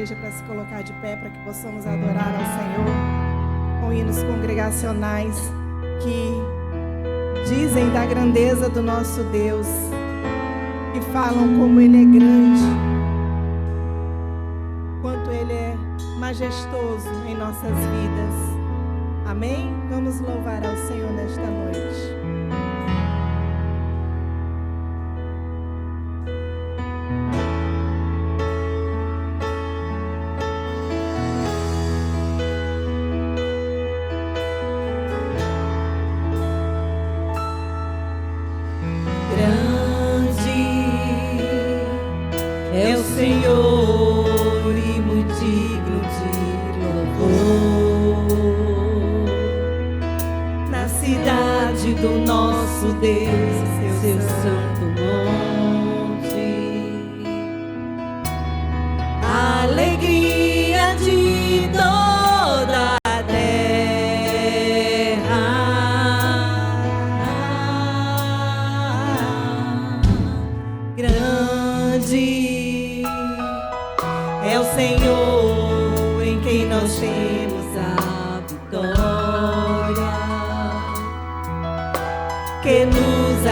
igreja para se colocar de pé, para que possamos adorar ao Senhor com hinos congregacionais que dizem da grandeza do nosso Deus, que falam como Ele é grande, quanto Ele é majestoso em nossas vidas. Amém? Vamos louvar ao Senhor nesta noite.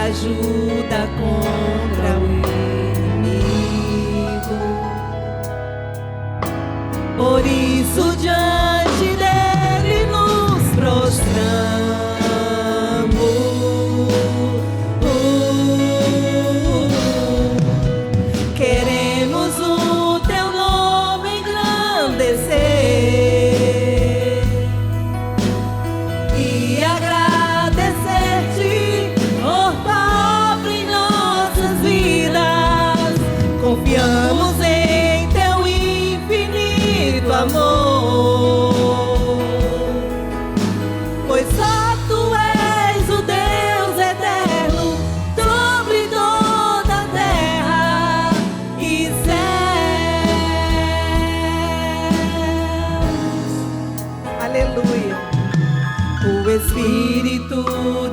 Ajuda contra o inimigo. Por isso diante dele nos prostramos. Queremos o teu nome engrandecer e agradecer-te. Confiamos em teu infinito amor, pois só tu és o Deus eterno sobre toda a terra e céus. Aleluia. O Espírito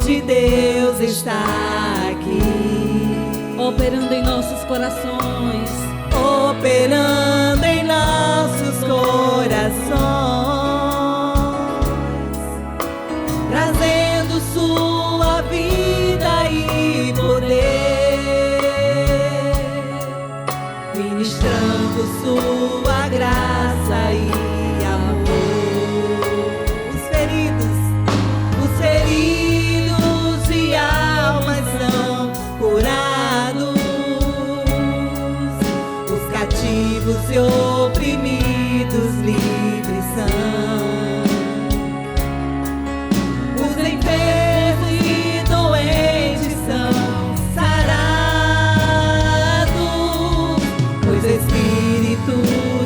de Deus está aqui, operando em nossos corações, operando em nossos corações, trazendo sua vida e poder, ministrando sua graça e amor. Os feridos de almas são curados, cativos e oprimidos livres são, os enfermos e doentes são sarados, pois o Espírito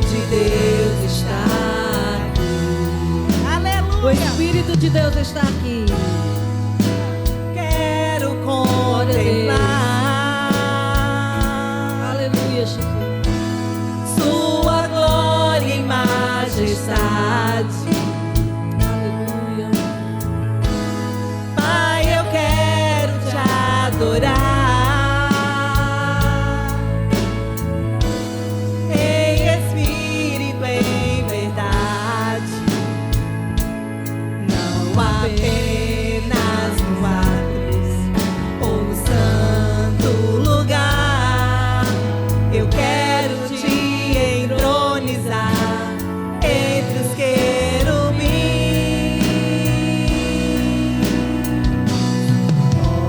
de Deus está aqui. Aleluia! O Espírito de Deus está aqui. Quero contemplar, aleluia, Jesus, sua glória e majestade. Aleluia. Pai, eu quero te adorar em espírito, em verdade, não apenas no atos ou no santo lugar. Eu quero te entronizar entre os querubins.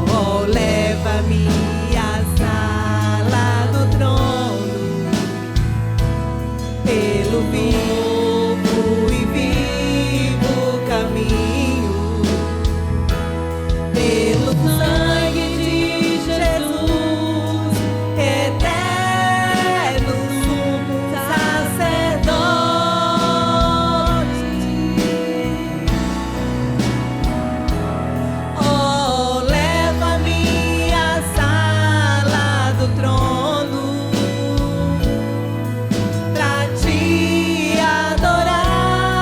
Oh, leva-me à sala do trono, pelo vivo e vivo caminho, pelo sangue de Jesus, eterno sumo sacerdote. Oh, leva-me à sala do trono, pra te adorar.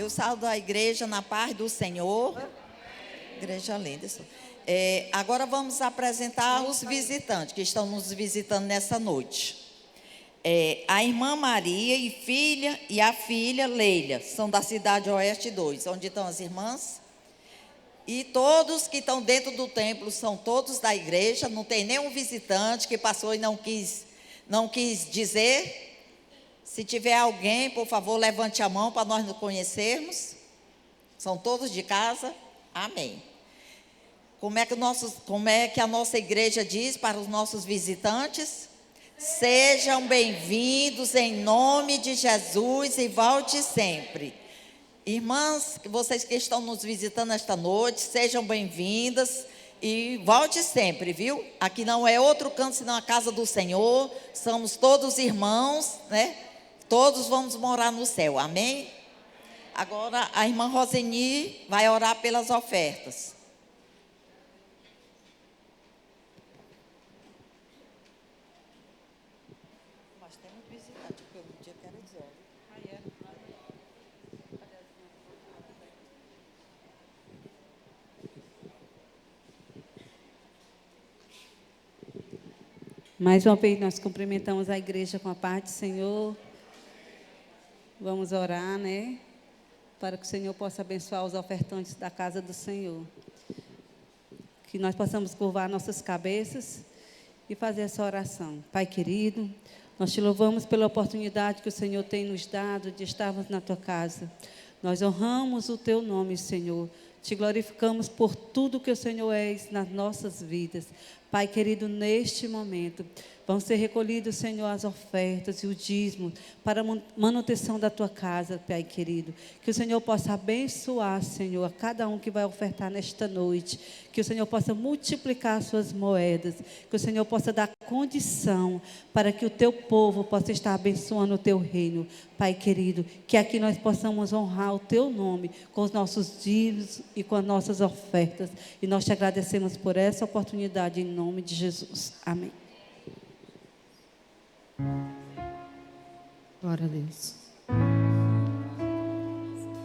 Eu saúdo a igreja na paz do Senhor. Igreja linda. Agora vamos apresentar os visitantes que estão nos visitando nessa noite. A irmã Maria e a filha Leila, são da cidade Oeste 2. Onde estão as irmãs? E todos que estão dentro do templo são todos da igreja. Não tem nenhum visitante que passou e não quis dizer. Se tiver alguém, por favor, levante a mão para nós nos conhecermos. São todos de casa? Amém. Como é que a nossa igreja diz para os nossos visitantes? Sejam bem-vindos em nome de Jesus e volte sempre. Irmãs, vocês que estão nos visitando esta noite, sejam bem-vindas e volte sempre, viu? Aqui não é outro canto senão a casa do Senhor. Somos todos irmãos, né? Todos vamos morar no céu, amém? Agora a irmã Roseni vai orar pelas ofertas. Nós temos visitante, porque um dia eu quero dizer. Mais uma vez nós cumprimentamos a igreja com a paz do Senhor. Vamos orar, né? Para que o Senhor possa abençoar os ofertantes da casa do Senhor. Que nós possamos curvar nossas cabeças e fazer essa oração. Pai querido, nós te louvamos pela oportunidade que o Senhor tem nos dado de estarmos na tua casa. Nós honramos o teu nome, Senhor. Te glorificamos por tudo que o Senhor és nas nossas vidas. Pai querido, neste momento, vão ser recolhidos, Senhor, as ofertas e o dízimo para a manutenção da tua casa, Pai querido. Que o Senhor possa abençoar, Senhor, a cada um que vai ofertar nesta noite. Que o Senhor possa multiplicar as suas moedas. Que o Senhor possa dar condição para que o teu povo possa estar abençoando o teu reino. Pai querido, que aqui nós possamos honrar o teu nome com os nossos dízimos e com as nossas ofertas. E nós te agradecemos por essa oportunidade em nome de Jesus. Amém. Glória a Deus.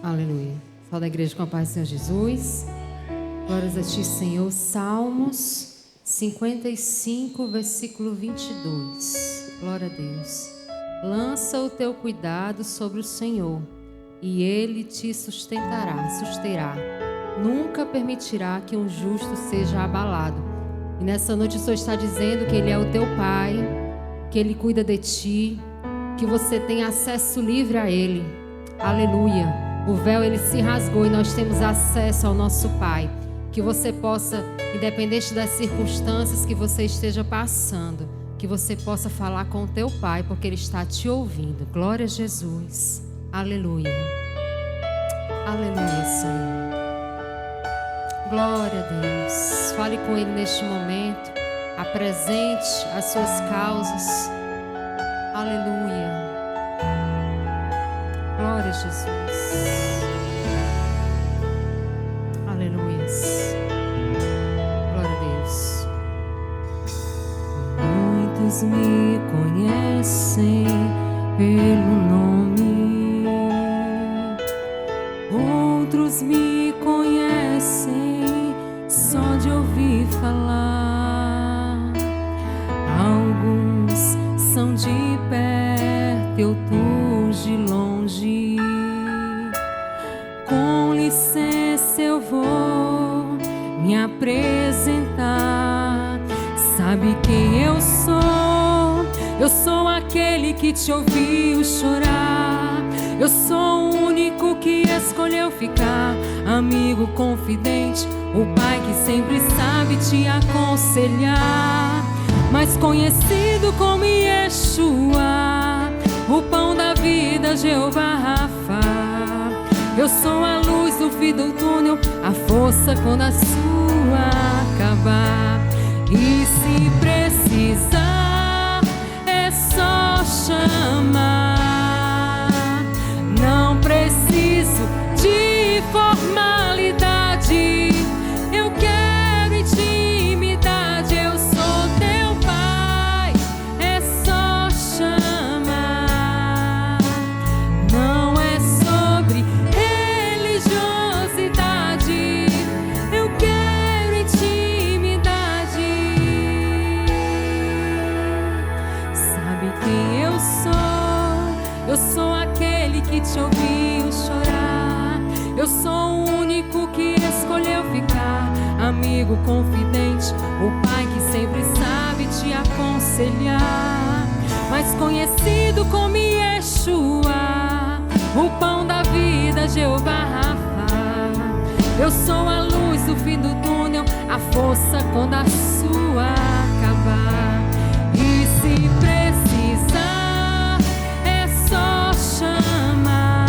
Aleluia. Fala da igreja com a paz do Senhor Jesus. Glórias a ti, Senhor. Salmos 55, versículo 22. Glória a Deus. Lança o teu cuidado sobre o Senhor, e Ele te susterá. Nunca permitirá que um justo seja abalado. E nessa noite o Senhor está dizendo que Ele é o teu Pai, que Ele cuida de ti, que você tem acesso livre a Ele. Aleluia. O véu, ele se rasgou e nós temos acesso ao nosso Pai. Que você possa, independente das circunstâncias que você esteja passando, que você possa falar com o teu Pai, porque Ele está te ouvindo. Glória a Jesus. Aleluia. Aleluia, Senhor. Glória a Deus. Fale com Ele neste momento. Apresente as suas causas. Aleluia. Glória a Jesus. Aleluia. Glória a Deus. Muitos me conhecem pelo nome, outros me conhecem só de ouvir falar. Alguns são de perto, outros de longe. Com licença eu vou me apresentar. Sabe quem eu sou? Eu sou aquele que te ouviu chorar. Eu sou o único que escolheu ficar. Amigo confidente, o pai que sempre sabe te aconselhar. Mais conhecido como Yeshua, o pão da vida, Jeová Rafa. Eu sou a luz do fim do túnel, a força quando a sua acabar. E se precisar, é só chamar. Não preciso de formalidade. Eu quero intimidade. Eu sou teu pai. É só chamar. Não é sobre quem eu sou? Eu sou aquele que te ouviu chorar. Eu sou o único que escolheu ficar. Amigo confidente, o pai que sempre sabe te aconselhar. Mais conhecido como Yeshua, o pão da vida, Jeová Rafa. Eu sou a luz do fim do túnel, a força quando a sua acabar. E se precisar, é só chamar.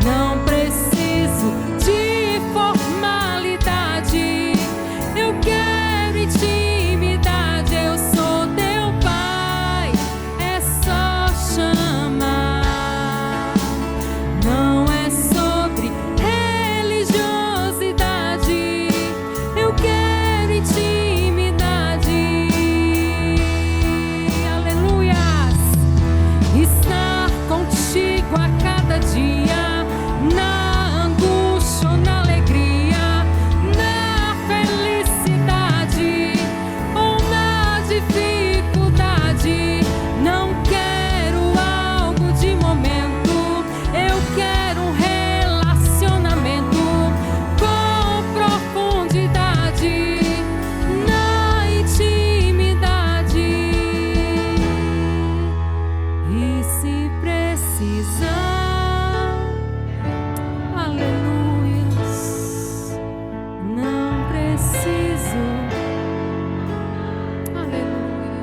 Não preciso de formalidade. Eu quero intimidade. Eu sou teu pai. É só chamar. Não é sobre religiosidade. Eu quero intimidade. Aleluias. Estar contigo a cada dia. Na angústia ou na alegria, na felicidade ou na dificuldade. Não quero algo de momento, eu quero um relacionamento com profundidade, na intimidade. E se precisar, aleluias, não preciso, aleluia.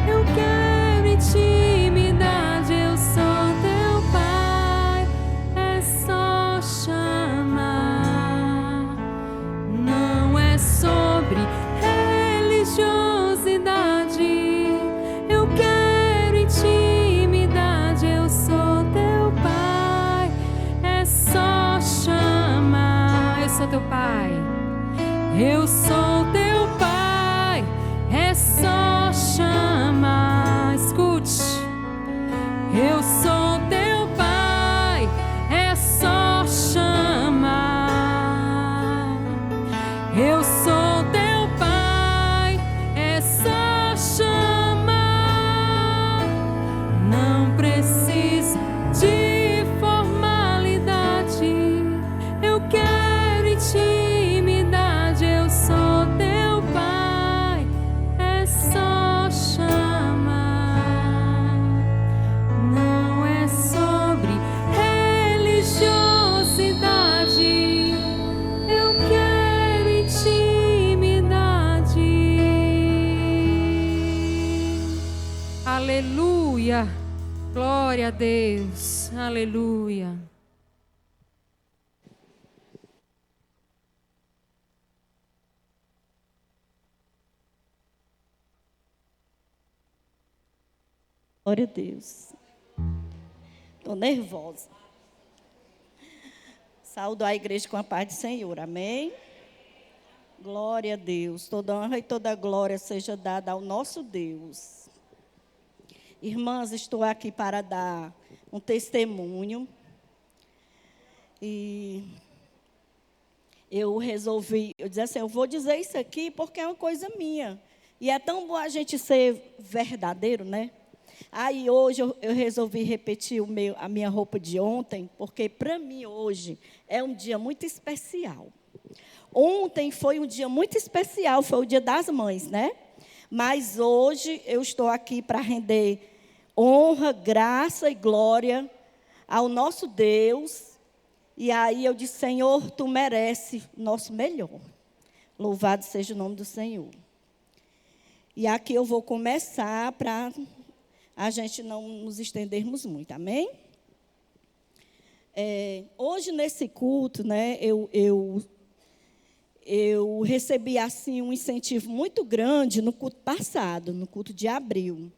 Eu quero intimidade, eu sou teu pai, é só chamar. Não é sobre religiosidade. Eu quero intimidade, eu sou teu pai, é só chamar. Eu sou teu pai, eu sou teu pai, é só chamar. Escute, eu sou teu pai, é só chamar. Eu sou teu pai, é só chamar. Não preciso de formalidade. Eu quero intimidade. Eu sou teu pai, é só chamar. Não é sobre religiosidade. Eu quero intimidade. Aleluia. Glória a Deus. Aleluia. Glória a Deus. Estou nervosa. Saúdo a igreja com a paz do Senhor. Amém? Glória a Deus. Toda honra e toda glória seja dada ao nosso Deus. Irmãs, estou aqui para dar um testemunho. E eu resolvi, eu disse assim, eu vou dizer isso aqui porque é uma coisa minha. E é tão bom a gente ser verdadeiro, né? Aí hoje eu resolvi repetir a minha roupa de ontem, porque para mim hoje é um dia muito especial. Ontem foi um dia muito especial, foi o Dia das Mães, né? Mas hoje eu estou aqui para render honra, graça e glória ao nosso Deus. E aí eu disse, Senhor, Tu mereces o nosso melhor. Louvado seja o nome do Senhor. E aqui eu vou começar para a gente não nos estendermos muito, amém? Hoje, nesse culto, né, eu recebi, assim, um incentivo muito grande no culto passado, no culto de abril,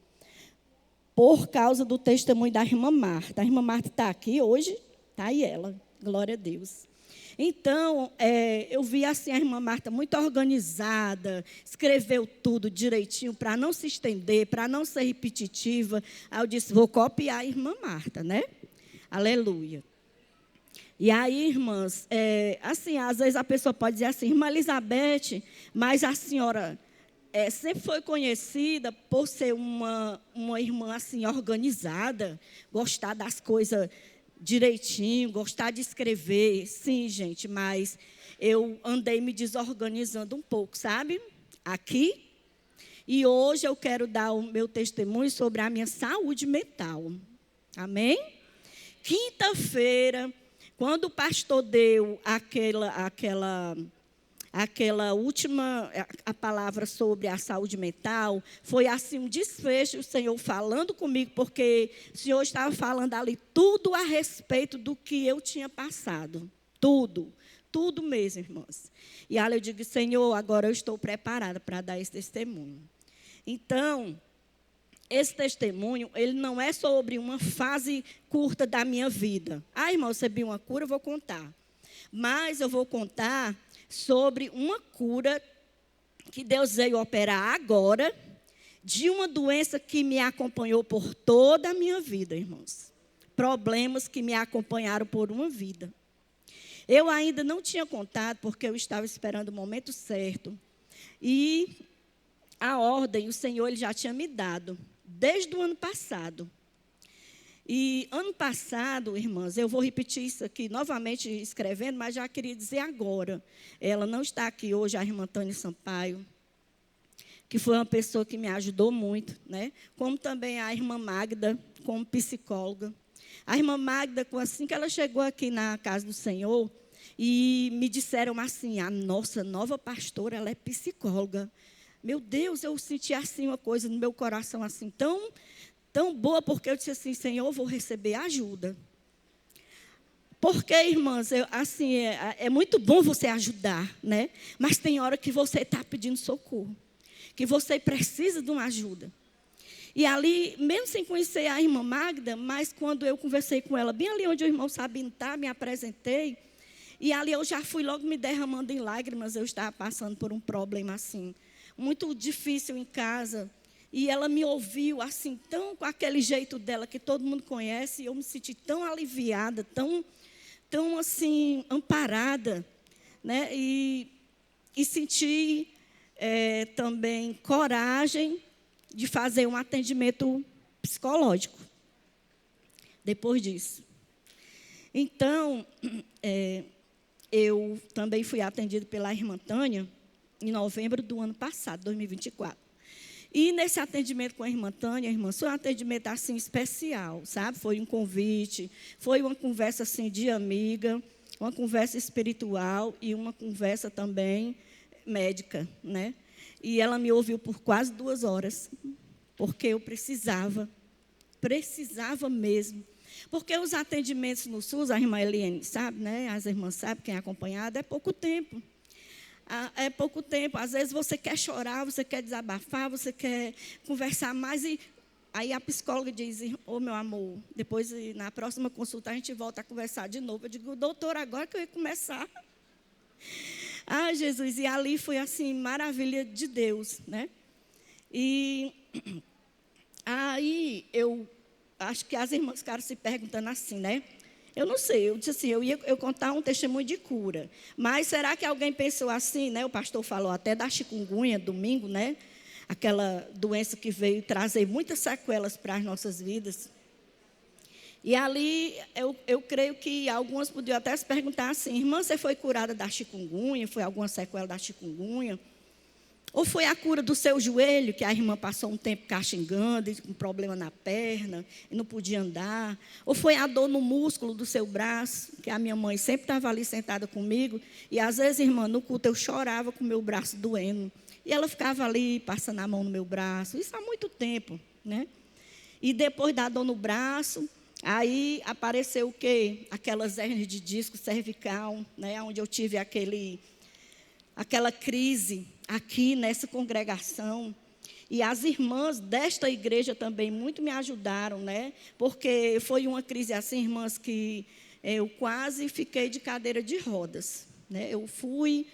por causa do testemunho da irmã Marta. A irmã Marta está aqui hoje, está aí ela, glória a Deus. Então, eu vi assim a irmã Marta muito organizada, escreveu tudo direitinho para não se estender, para não ser repetitiva. Aí eu disse, vou copiar a irmã Marta, né? Aleluia. E aí, irmãs, assim, às vezes a pessoa pode dizer assim, irmã Elizabeth, mas a senhora sempre foi conhecida por ser uma irmã assim organizada, gostar das coisas direitinho, gostar de escrever. Sim, gente, mas eu andei me desorganizando um pouco, sabe? Aqui. E hoje eu quero dar o meu testemunho sobre a minha saúde mental. Amém? Quinta-feira, quando o pastor deu aquela última a palavra sobre a saúde mental, foi assim um desfecho, o Senhor falando comigo, porque o Senhor estava falando ali tudo a respeito do que eu tinha passado. Tudo mesmo, irmãs. E ali eu digo, Senhor, agora eu estou preparada para dar esse testemunho. Então, esse testemunho, ele não é sobre uma fase curta da minha vida. Ah, irmão, eu recebi uma cura, eu vou contar. Mas eu vou contar sobre uma cura que Deus veio operar agora, de uma doença que me acompanhou por toda a minha vida, irmãos. Problemas que me acompanharam por uma vida. Eu ainda não tinha contado, porque eu estava esperando o momento certo. E a ordem, o Senhor ele já tinha me dado, desde o ano passado. E ano passado, irmãs, eu vou repetir isso aqui novamente escrevendo, mas já queria dizer agora. Ela não está aqui hoje, a irmã Tânia Sampaio, que foi uma pessoa que me ajudou muito, né? Como também a irmã Magda, como psicóloga. A irmã Magda, assim que ela chegou aqui na casa do Senhor, e me disseram assim, a nossa nova pastora, ela é psicóloga. Meu Deus, eu senti assim uma coisa no meu coração assim tão boa, porque eu disse assim, Senhor, eu vou receber ajuda. Porque, irmãs, é muito bom você ajudar, né? Mas tem hora que você está pedindo socorro, que você precisa de uma ajuda. E ali, mesmo sem conhecer a irmã Magda, mas quando eu conversei com ela, bem ali onde o irmão Sabino está, me apresentei, e ali eu já fui logo me derramando em lágrimas, eu estava passando por um problema assim, muito difícil em casa. E ela me ouviu assim, tão com aquele jeito dela que todo mundo conhece, e eu me senti tão aliviada, tão assim, amparada, né? E senti também coragem de fazer um atendimento psicológico, depois disso. Então, eu também fui atendida pela irmã Tânia, em novembro do ano passado, 2024. E nesse atendimento com a irmã Tânia, irmã, foi um atendimento assim especial, sabe? Foi um convite, foi uma conversa assim de amiga, uma conversa espiritual e uma conversa também médica, né? E ela me ouviu por quase 2 horas, porque eu precisava mesmo. Porque os atendimentos no SUS, a irmã Eliane sabe, né? As irmãs sabem, quem é acompanhado, é pouco tempo. É pouco tempo, às vezes você quer chorar, você quer desabafar, você quer conversar mais, e aí a psicóloga diz, ô meu amor, depois na próxima consulta a gente volta a conversar de novo. Eu digo, doutor, agora que eu ia começar. Ah, Jesus, e ali foi assim, maravilha de Deus, né? E aí eu acho que as irmãs ficaram se perguntando assim, né? Eu não sei, eu disse assim, eu ia contar um testemunho de cura. Mas será que alguém pensou assim, né? O pastor falou até da chikungunya, domingo, né? Aquela doença que veio trazer muitas sequelas para as nossas vidas. E ali, eu creio que algumas podiam até se perguntar assim, irmã, você foi curada da chikungunya? Foi alguma sequela da chikungunya? Ou foi a cura do seu joelho, que a irmã passou um tempo caxingando, com problema na perna, e não podia andar? Ou foi a dor no músculo do seu braço, que a minha mãe sempre estava ali sentada comigo, e às vezes, irmã, no culto eu chorava com o meu braço doendo. E ela ficava ali, passando a mão no meu braço, isso há muito tempo, né? E depois da dor no braço, aí apareceu o quê? Aquelas hérnias de disco cervical, né? Onde eu tive aquela crise aqui nessa congregação. E as irmãs desta igreja também muito me ajudaram, né? Porque foi uma crise assim, irmãs, que eu quase fiquei de cadeira de rodas, né? Eu fui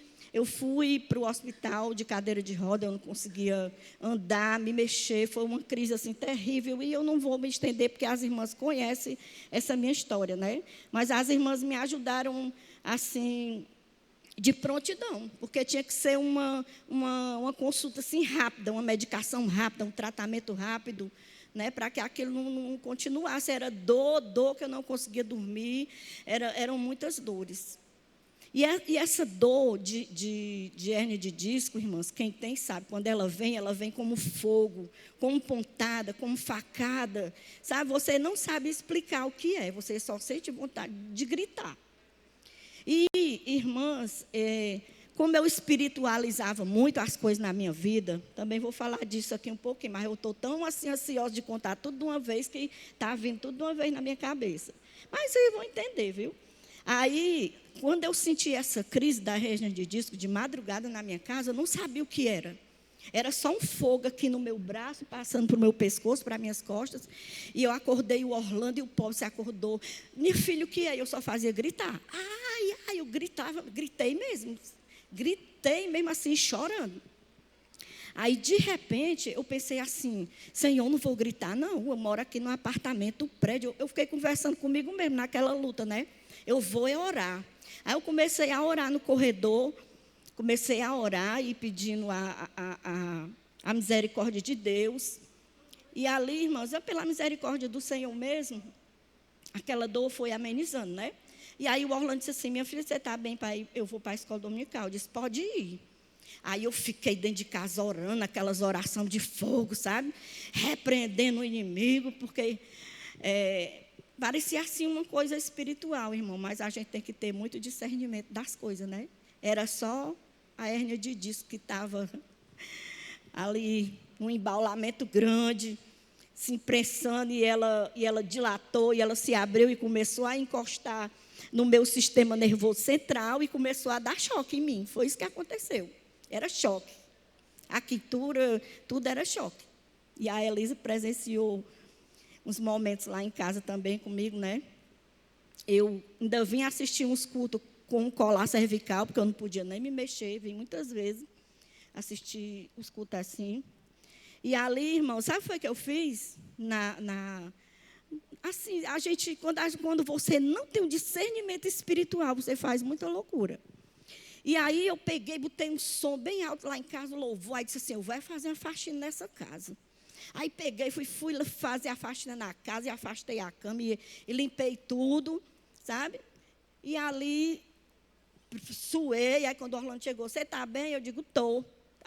para o hospital de cadeira de roda, eu não conseguia andar, me mexer, foi uma crise assim terrível, e eu não vou me estender, porque as irmãs conhecem essa minha história, né? Mas as irmãs me ajudaram assim de prontidão, porque tinha que ser uma consulta assim rápida, uma medicação rápida, um tratamento rápido, né, para que aquilo não continuasse. Era dor que eu não conseguia dormir, eram muitas dores. E essa dor de hérnia de disco, irmãs, quem tem sabe, quando ela vem como fogo, como pontada, como facada, sabe? Você não sabe explicar o que é, você só sente vontade de gritar. E, irmãs, como eu espiritualizava muito as coisas na minha vida, também vou falar disso aqui um pouquinho, mas eu estou tão assim ansiosa de contar tudo de uma vez que está vindo tudo de uma vez na minha cabeça. Mas vocês vão entender, viu? Aí, quando eu senti essa crise da hérnia de disco de madrugada na minha casa, eu não sabia o que era. Era só um fogo aqui no meu braço, passando para o meu pescoço, para as minhas costas. E eu acordei o Orlando e o povo se acordou. Meu filho, o que é? Eu só fazia gritar. Eu gritava, gritei mesmo assim, chorando. Aí, de repente, eu pensei assim, Senhor, não vou gritar, não. Eu moro aqui no apartamento, no prédio. Eu fiquei conversando comigo mesmo, naquela luta, né? Eu vou orar. Aí eu comecei a orar no corredor, comecei a orar e pedindo a misericórdia de Deus. E ali, irmãos, pela misericórdia do Senhor mesmo, aquela dor foi amenizando, né? E aí o Orlando disse assim, minha filha, você está bem para ir? Eu vou para a escola dominical. Eu disse, pode ir. Aí eu fiquei dentro de casa orando, aquelas orações de fogo, sabe? Repreendendo o inimigo, porque parecia assim uma coisa espiritual, irmão, mas a gente tem que ter muito discernimento das coisas, né? Era só a hérnia de disco que estava ali, um embaulamento grande, se imprensando, e ela dilatou, e ela se abriu e começou a encostar no meu sistema nervoso central e começou a dar choque em mim. Foi isso que aconteceu. Era choque. A quintura, tudo era choque. E a Elisa presenciou uns momentos lá em casa também comigo, né? Eu ainda vim assistir uns cultos com um colar cervical, porque eu não podia nem me mexer, vim muitas vezes assistir os cultos assim. E ali, irmão, sabe o que foi que eu fiz? Assim, quando você não tem um discernimento espiritual, você faz muita loucura. E aí eu peguei, botei um som bem alto lá em casa, louvor, aí disse assim, eu vou fazer uma faxina nessa casa. Aí peguei, fui fazer a faxina na casa, e afastei a cama, e limpei tudo, sabe? E ali, suei, aí quando o Orlando chegou, você está bem? Eu digo, estou.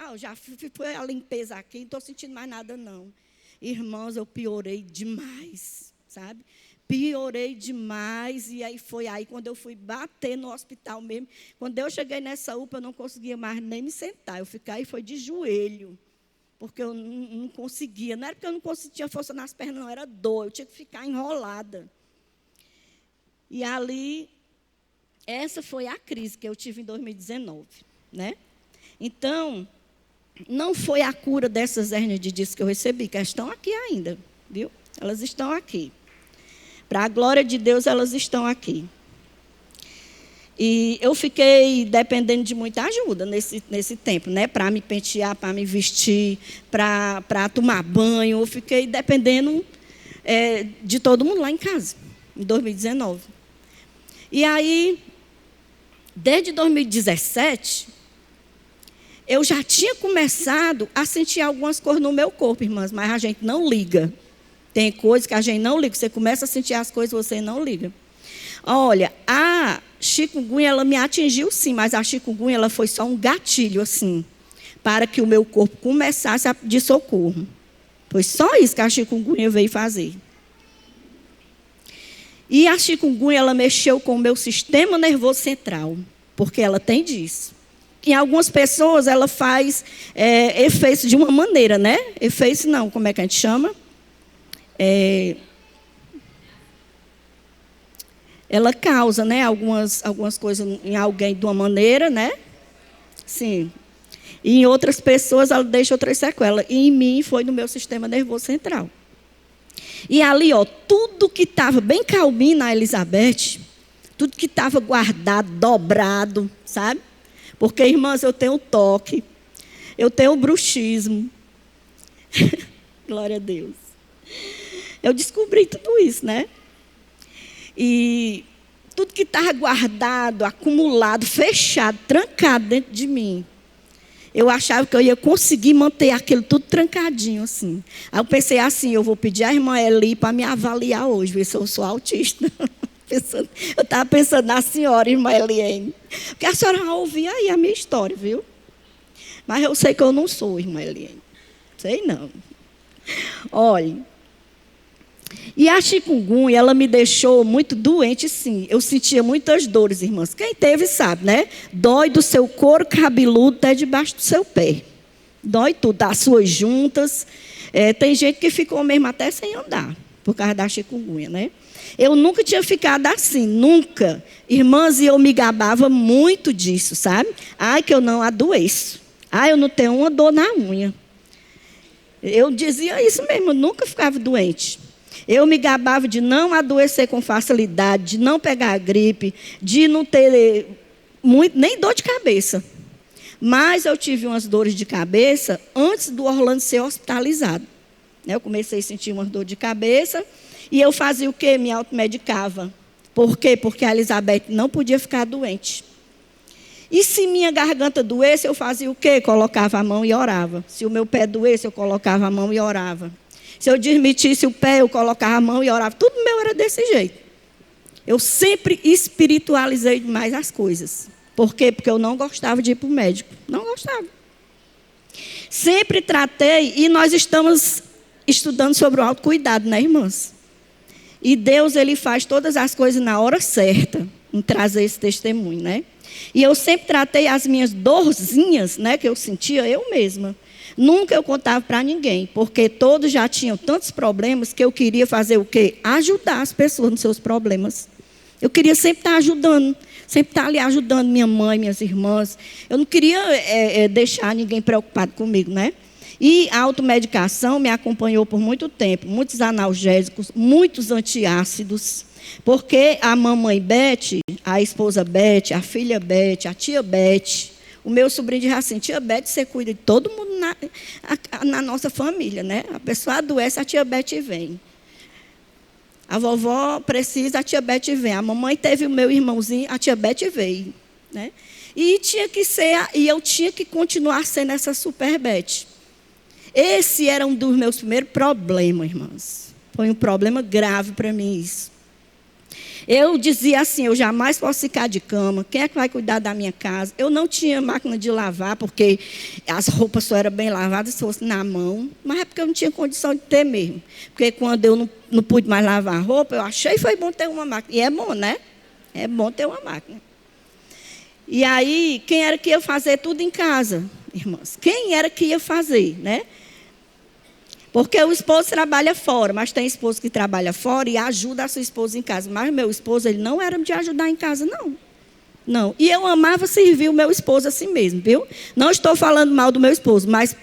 Eu já foi a limpeza aqui, não estou sentindo mais nada, não. Irmãos, eu piorei demais, sabe? Piorei demais, e aí foi aí quando eu fui bater no hospital mesmo. Quando eu cheguei nessa UPA, eu não conseguia mais nem me sentar. Eu fiquei, foi de joelho, porque eu não conseguia. Não era porque eu não tinha força nas pernas, não, era dor. Eu tinha que ficar enrolada. E ali, essa foi a crise que eu tive em 2019, né? Então, não foi a cura dessas hérnias de disco que eu recebi, que elas estão aqui ainda, viu? Elas estão aqui. Para a glória de Deus, elas estão aqui. E eu fiquei dependendo de muita ajuda nesse tempo, né? Para me pentear, para me vestir, para tomar banho. Eu fiquei dependendo de todo mundo lá em casa, em 2019. E aí, desde 2017, eu já tinha começado a sentir algumas coisas no meu corpo, irmãs, mas a gente não liga. Tem coisas que a gente não liga. Você começa a sentir as coisas, você não liga. Olha, a chikungunya, ela me atingiu sim, mas a chikungunya, ela foi só um gatilho, assim, para que o meu corpo começasse a pedir socorro. Foi só isso que a chikungunya veio fazer. E a chikungunya, ela mexeu com o meu sistema nervoso central, porque ela tem disso. Em algumas pessoas, ela faz efeitos de uma maneira, né? Efeitos não, como é que a gente chama? Ela causa, né, algumas coisas em alguém de uma maneira, né? Sim. E em outras pessoas, ela deixa outras sequelas. E em mim, foi no meu sistema nervoso central. E ali, ó, tudo que estava bem calminho na Elizabeth, tudo que estava guardado, dobrado, sabe? Porque, irmãs, eu tenho toque, eu tenho bruxismo. Glória a Deus. Eu descobri tudo isso, né? E tudo que estava guardado, acumulado, fechado, trancado dentro de mim. Eu achava que eu ia conseguir manter aquilo tudo trancadinho, assim. Aí eu pensei assim, eu vou pedir à irmã Eli para me avaliar hoje, ver se eu sou autista. Eu estava pensando na senhora, irmã Eliane. Porque a senhora já ouvia aí a minha história, viu? Mas eu sei que eu não sou, irmã Eliane. Sei não. Olha. E a chikungunya, ela me deixou muito doente, sim. Eu sentia muitas dores, irmãs. Quem teve sabe, né? Dói do seu couro cabeludo até debaixo do seu pé. Dói tudo, das suas juntas. Tem gente que ficou mesmo até sem andar, por causa da chikungunya, né? Eu nunca tinha ficado assim, nunca. Irmãs, e eu me gabava muito disso, sabe? Ai, que eu não adoeço. Ai, eu não tenho uma dor na unha. Eu dizia isso mesmo, eu nunca ficava doente. Eu me gabava de não adoecer com facilidade, de não pegar gripe, de não ter nem dor de cabeça. Mas eu tive umas dores de cabeça antes do Orlando ser hospitalizado. Eu comecei a sentir umas dores de cabeça e eu fazia o quê? Me automedicava. Por quê? Porque a Elizabeth não podia ficar doente. E se minha garganta doesse, eu fazia o quê? Colocava a mão e orava. Se o meu pé doesse, eu colocava a mão e orava. Se eu desmitisse o pé, eu colocava a mão e orava. Tudo meu era desse jeito. Eu sempre espiritualizei demais as coisas. Por quê? Porque eu não gostava de ir para o médico. Não gostava. Sempre tratei, e nós estamos estudando sobre o autocuidado, né, irmãs? E Deus, Ele faz todas as coisas na hora certa, em trazer esse testemunho, né? E eu sempre tratei as minhas dorzinhas, né, que eu sentia eu mesma. Nunca eu contava para ninguém, porque todos já tinham tantos problemas que eu queria fazer o quê? Ajudar as pessoas nos seus problemas. Eu queria sempre estar ajudando, sempre estar ali ajudando minha mãe, minhas irmãs. Eu não queria deixar ninguém preocupado comigo, né? E a automedicação me acompanhou por muito tempo, muitos analgésicos, muitos antiácidos, porque a mamãe Beth, a esposa Beth, a filha Beth, a tia Beth, o meu sobrinho diz assim, tia Beth, você cuida de todo mundo na nossa família, né? A pessoa adoece, a tia Beth vem. A vovó precisa, a tia Beth vem. A mamãe teve o meu irmãozinho, a tia Beth veio, né? E tinha que ser, e eu tinha que continuar sendo essa super Beth. Esse era um dos meus primeiros problemas, irmãs. Foi um problema grave para mim isso. Eu dizia assim, eu jamais posso ficar de cama. Quem é que vai cuidar da minha casa? Eu não tinha máquina de lavar, porque as roupas só eram bem lavadas se fosse na mão. Mas é porque eu não tinha condição de ter mesmo. Porque quando eu não pude mais lavar a roupa, eu achei que foi bom ter uma máquina. E é bom, né? É bom ter uma máquina. E aí, quem era que ia fazer tudo em casa, irmãs? Quem era que ia fazer, né? Porque o esposo trabalha fora, mas tem esposo que trabalha fora e ajuda a sua esposa em casa. Mas meu esposo, ele não era de ajudar em casa, não. Não. E eu amava servir o meu esposo assim mesmo, viu? Não estou falando mal do meu esposo, mas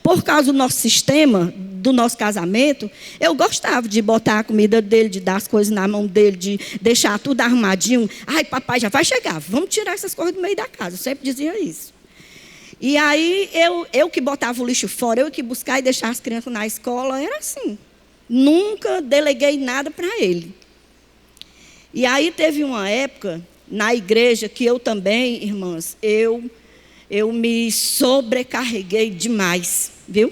por causa do nosso sistema, do nosso casamento, eu gostava de botar a comida dele, de dar as coisas na mão dele, de deixar tudo arrumadinho. Ai, papai já vai chegar, vamos tirar essas coisas do meio da casa. Eu sempre dizia isso. E aí, eu que botava o lixo fora, eu que buscar e deixar as crianças na escola, era assim. Nunca deleguei nada para ele. E aí, teve uma época, na igreja, que eu também, irmãs, eu me sobrecarreguei demais, viu?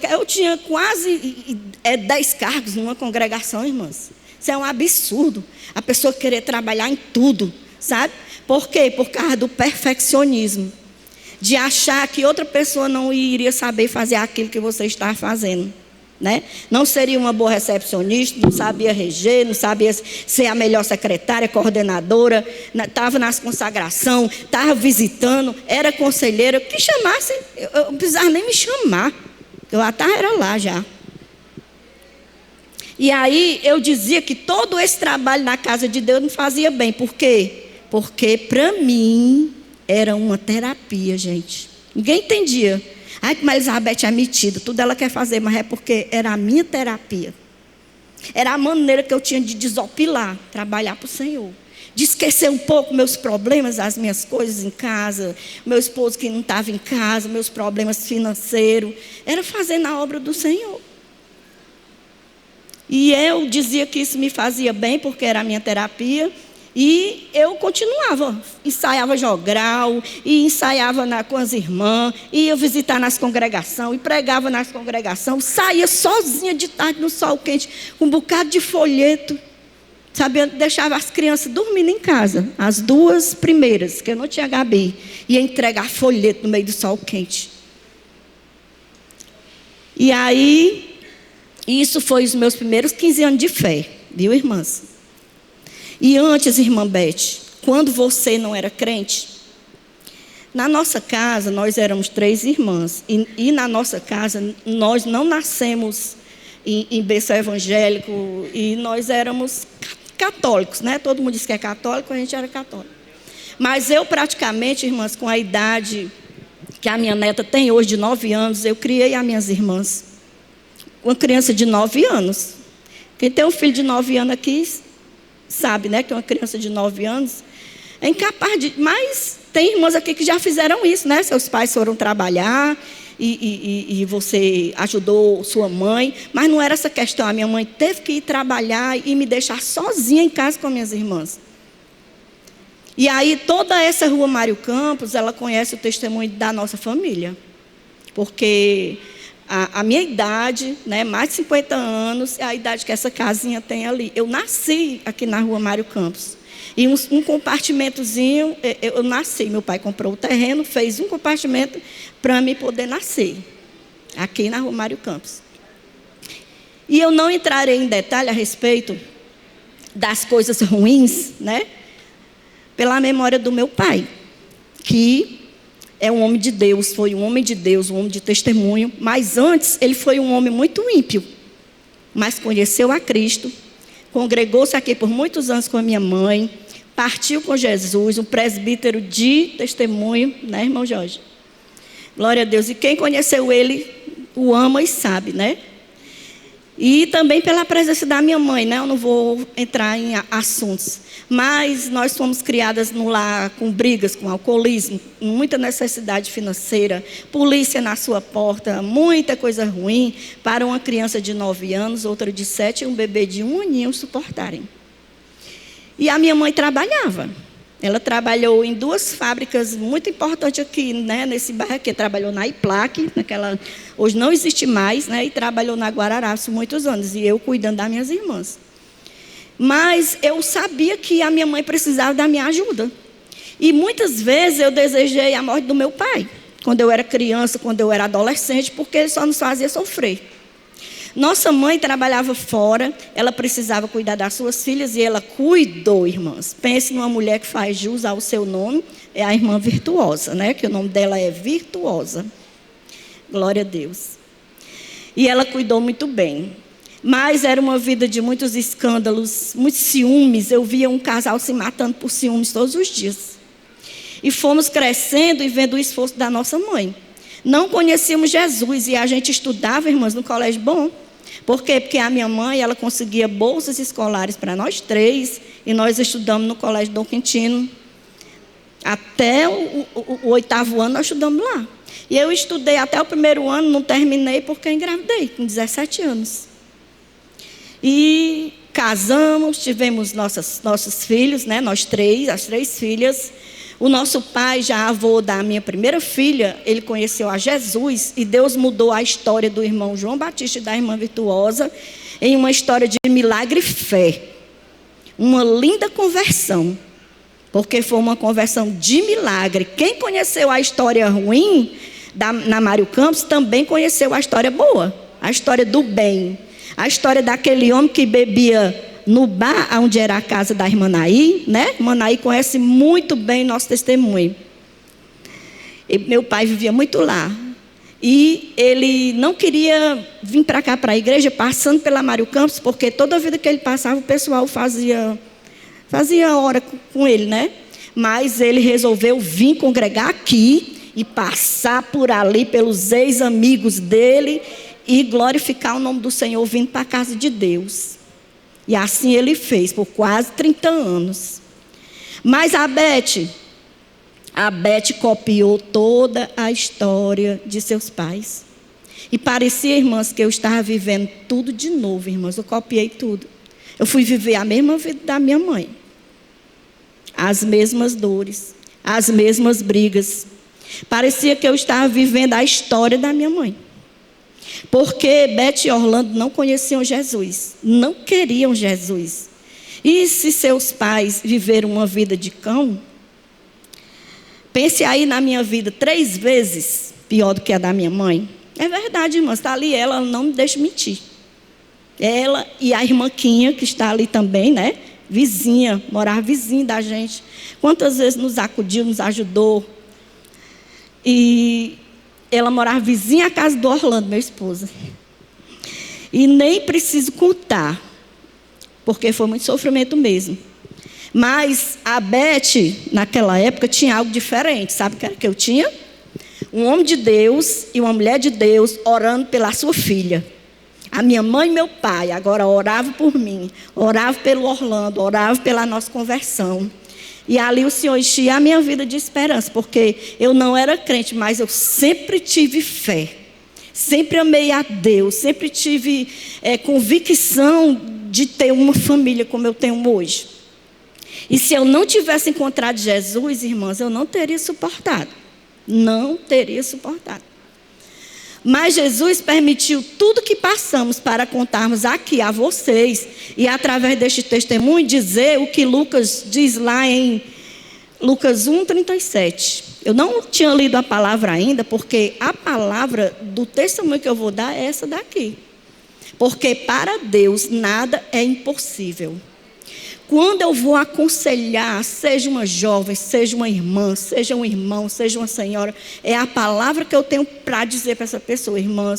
Eu tinha quase 10 cargos numa congregação, irmãs. Isso é um absurdo. A pessoa querer trabalhar em tudo, sabe? Por quê? Por causa do perfeccionismo. De achar que outra pessoa não iria saber fazer aquilo que você está fazendo, né? Não seria uma boa recepcionista, não sabia reger, não sabia ser a melhor secretária, coordenadora, estava nas consagrações, estava visitando, era conselheira. Que chamasse, eu não precisava nem me chamar, eu era lá já. E aí eu dizia que todo esse trabalho na casa de Deus me fazia bem. Por quê? Porque para mim era uma terapia, gente. Ninguém entendia. Ai, como a Elizabeth é metida, tudo ela quer fazer, mas é porque era a minha terapia. Era a maneira que eu tinha de desopilar, trabalhar para o Senhor. De esquecer um pouco meus problemas, as minhas coisas em casa, meu esposo que não estava em casa, meus problemas financeiros. Era fazer na obra do Senhor. E eu dizia que isso me fazia bem, porque era a minha terapia. E eu continuava, ensaiava jogral, e ensaiava com as irmãs, ia visitar nas congregações, e pregava nas congregações, saía sozinha de tarde no sol quente, com um bocado de folheto, sabe? Deixava as crianças dormindo em casa, as 2 primeiras, que eu não tinha Gabi, ia entregar folheto no meio do sol quente. E aí, isso foi os meus primeiros 15 anos de fé, viu, irmãs? E antes, irmã Beth, quando você não era crente, na nossa casa, nós éramos 3 irmãs. E na nossa casa, nós não nascemos em berço evangélico, e nós éramos católicos, né? Todo mundo diz que é católico, a gente era católico. Mas eu praticamente, irmãs, com a idade que a minha neta tem hoje, de 9 anos, eu criei as minhas irmãs. Uma criança de 9 anos. Quem tem um filho de 9 anos aqui sabe, né, que uma criança de 9 anos é incapaz de... Mas tem irmãs aqui que já fizeram isso, né? Seus pais foram trabalhar e você ajudou sua mãe, mas não era essa questão. A minha mãe teve que ir trabalhar e me deixar sozinha em casa com minhas irmãs. E aí toda essa rua Mário Campos, ela conhece o testemunho da nossa família, porque a minha idade, né, mais de 50 anos, é a idade que essa casinha tem ali. Eu nasci aqui na rua Mário Campos. E um compartimentozinho, eu nasci. Meu pai comprou o terreno, fez um compartimento para mim poder nascer, aqui na rua Mário Campos. E eu não entrarei em detalhe a respeito das coisas ruins, né, pela memória do meu pai, que é um homem de Deus, foi um homem de Deus, um homem de testemunho. Mas antes, ele foi um homem muito ímpio. Mas conheceu a Cristo, congregou-se aqui por muitos anos com a minha mãe, partiu com Jesus, um presbítero de testemunho, né, irmão Jorge? Glória a Deus. E quem conheceu ele, o ama e sabe, né? E também pela presença da minha mãe, né? Eu não vou entrar em assuntos. Mas nós fomos criadas no lar com brigas, com alcoolismo, muita necessidade financeira, polícia na sua porta, muita coisa ruim para uma criança de 9 anos, outra de 7 e um bebê de 1 aninho suportarem. E a minha mãe trabalhava. Ela trabalhou em 2 fábricas muito importantes aqui, né, nesse bairro aqui. Trabalhou na Iplac, hoje não existe mais, né, e trabalhou na Guararapes muitos anos, e eu cuidando das minhas irmãs. Mas eu sabia que a minha mãe precisava da minha ajuda. E muitas vezes eu desejei a morte do meu pai, quando eu era criança, quando eu era adolescente, porque ele só nos fazia sofrer. Nossa mãe trabalhava fora, ela precisava cuidar das suas filhas e ela cuidou, irmãs. Pense numa mulher que faz jus ao seu nome, é a irmã Virtuosa, né? Que o nome dela é Virtuosa. Glória a Deus. E ela cuidou muito bem. Mas era uma vida de muitos escândalos, muitos ciúmes. Eu via um casal se matando por ciúmes todos os dias. E fomos crescendo e vendo o esforço da nossa mãe. Não conhecíamos Jesus e a gente estudava, irmãs, no colégio bom. Por quê? Porque a minha mãe, ela conseguia bolsas escolares para nós 3 e nós estudamos no colégio Dom Quintino. Até o 8º ano nós estudamos lá. E eu estudei até o 1º ano, não terminei porque engravidei com 17 anos. E casamos, tivemos nossos filhos, né? Nós 3, as 3 filhas. O nosso pai, já avô da minha primeira filha, ele conheceu a Jesus e Deus mudou a história do irmão João Batista e da irmã Virtuosa em uma história de milagre e fé. Uma linda conversão, porque foi uma conversão de milagre. Quem conheceu a história ruim na Mário Campos também conheceu a história boa, a história do bem. A história daquele homem que bebia no bar onde era a casa da irmã Naí, né? Irmã Naí conhece muito bem nosso testemunho. E meu pai vivia muito lá. E ele não queria vir para cá, para a igreja, passando pela Mário Campos, porque toda vida que ele passava, o pessoal fazia hora com ele, né? Mas ele resolveu vir congregar aqui e passar por ali, pelos ex-amigos dele, e glorificar o nome do Senhor, vindo para a casa de Deus. E assim ele fez, por quase 30 anos. Mas a Beth copiou toda a história de seus pais. E parecia, irmãs, que eu estava vivendo tudo de novo, irmãs. Eu copiei tudo. Eu fui viver a mesma vida da minha mãe. As mesmas dores, as mesmas brigas. Parecia que eu estava vivendo a história da minha mãe. Porque Beth e Orlando não conheciam Jesus, não queriam Jesus. E se seus pais viveram uma vida de cão, pense aí na minha vida 3 vezes pior do que a da minha mãe. É verdade, irmã, está ali ela não me deixa mentir. Ela e a irmã Quinha, que está ali também, né? Vizinha, morava vizinha da gente. Quantas vezes nos acudiu, nos ajudou. E ela morava vizinha à casa do Orlando, meu esposo. E nem preciso contar, porque foi muito sofrimento mesmo. Mas a Beth, naquela época, tinha algo diferente. Sabe o que era que eu tinha? Um homem de Deus e uma mulher de Deus orando pela sua filha. A minha mãe e meu pai agora oravam por mim, oravam pelo Orlando, oravam pela nossa conversão. E ali o Senhor enchia a minha vida de esperança, porque eu não era crente, mas eu sempre tive fé. Sempre amei a Deus, sempre tive convicção de ter uma família como eu tenho hoje. E se eu não tivesse encontrado Jesus, irmãs, eu não teria suportado. Não teria suportado. Mas Jesus permitiu tudo que passamos para contarmos aqui a vocês. E através deste testemunho dizer o que Lucas diz lá em Lucas 1:37. Eu não tinha lido a palavra ainda, porque a palavra do testemunho que eu vou dar é essa daqui. Porque para Deus nada é impossível. Quando eu vou aconselhar, seja uma jovem, seja uma irmã, seja um irmão, seja uma senhora, é a palavra que eu tenho para dizer para essa pessoa: irmã,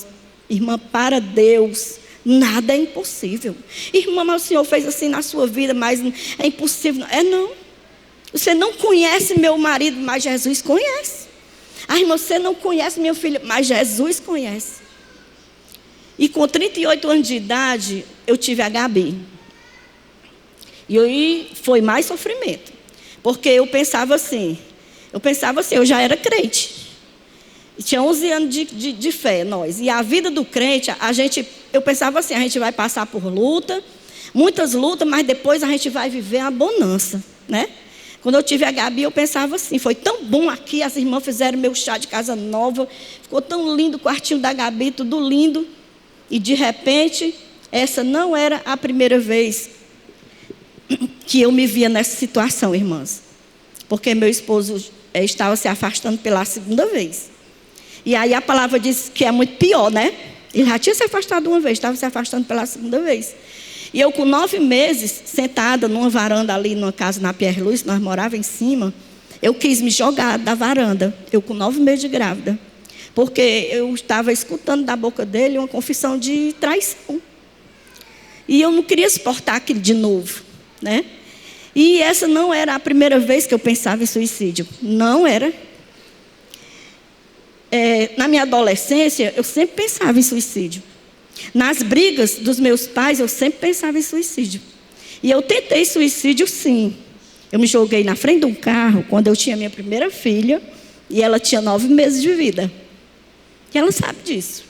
para Deus, nada é impossível. Irmã, mas o Senhor fez assim na sua vida, mas é impossível. Não. Você não conhece meu marido, mas Jesus conhece. Irmã, você não conhece meu filho, mas Jesus conhece. E com 38 anos de idade, eu tive a Gabi. E aí foi mais sofrimento. Porque eu pensava assim, eu já era crente. E tinha 11 anos de fé, nós. E a vida do crente, eu pensava assim, a gente vai passar por luta, muitas lutas, mas depois a gente vai viver a bonança, né? Quando eu tive a Gabi, eu pensava assim, foi tão bom aqui, as irmãs fizeram meu chá de casa nova, ficou tão lindo o quartinho da Gabi, tudo lindo. E de repente, essa não era a primeira vez que eu me via nessa situação, irmãs. Porque meu esposo estava se afastando pela 2ª vez. E aí a palavra diz que é muito pior, né? Ele já tinha se afastado uma vez, estava se afastando pela 2ª vez. E eu com 9 meses, sentada numa varanda ali, numa casa na Pierre Luiz, nós morávamos em cima, eu quis me jogar da varanda, eu com 9 meses de grávida. Porque eu estava escutando da boca dele uma confissão de traição. E eu não queria suportar aquilo de novo, né? E essa não era a primeira vez que eu pensava em suicídio. Não era. Na minha adolescência, eu sempre pensava em suicídio. Nas brigas dos meus pais, eu sempre pensava em suicídio. E eu tentei suicídio, sim. Eu me joguei na frente de um carro quando eu tinha minha primeira filha. E ela tinha 9 meses de vida. E ela sabe disso.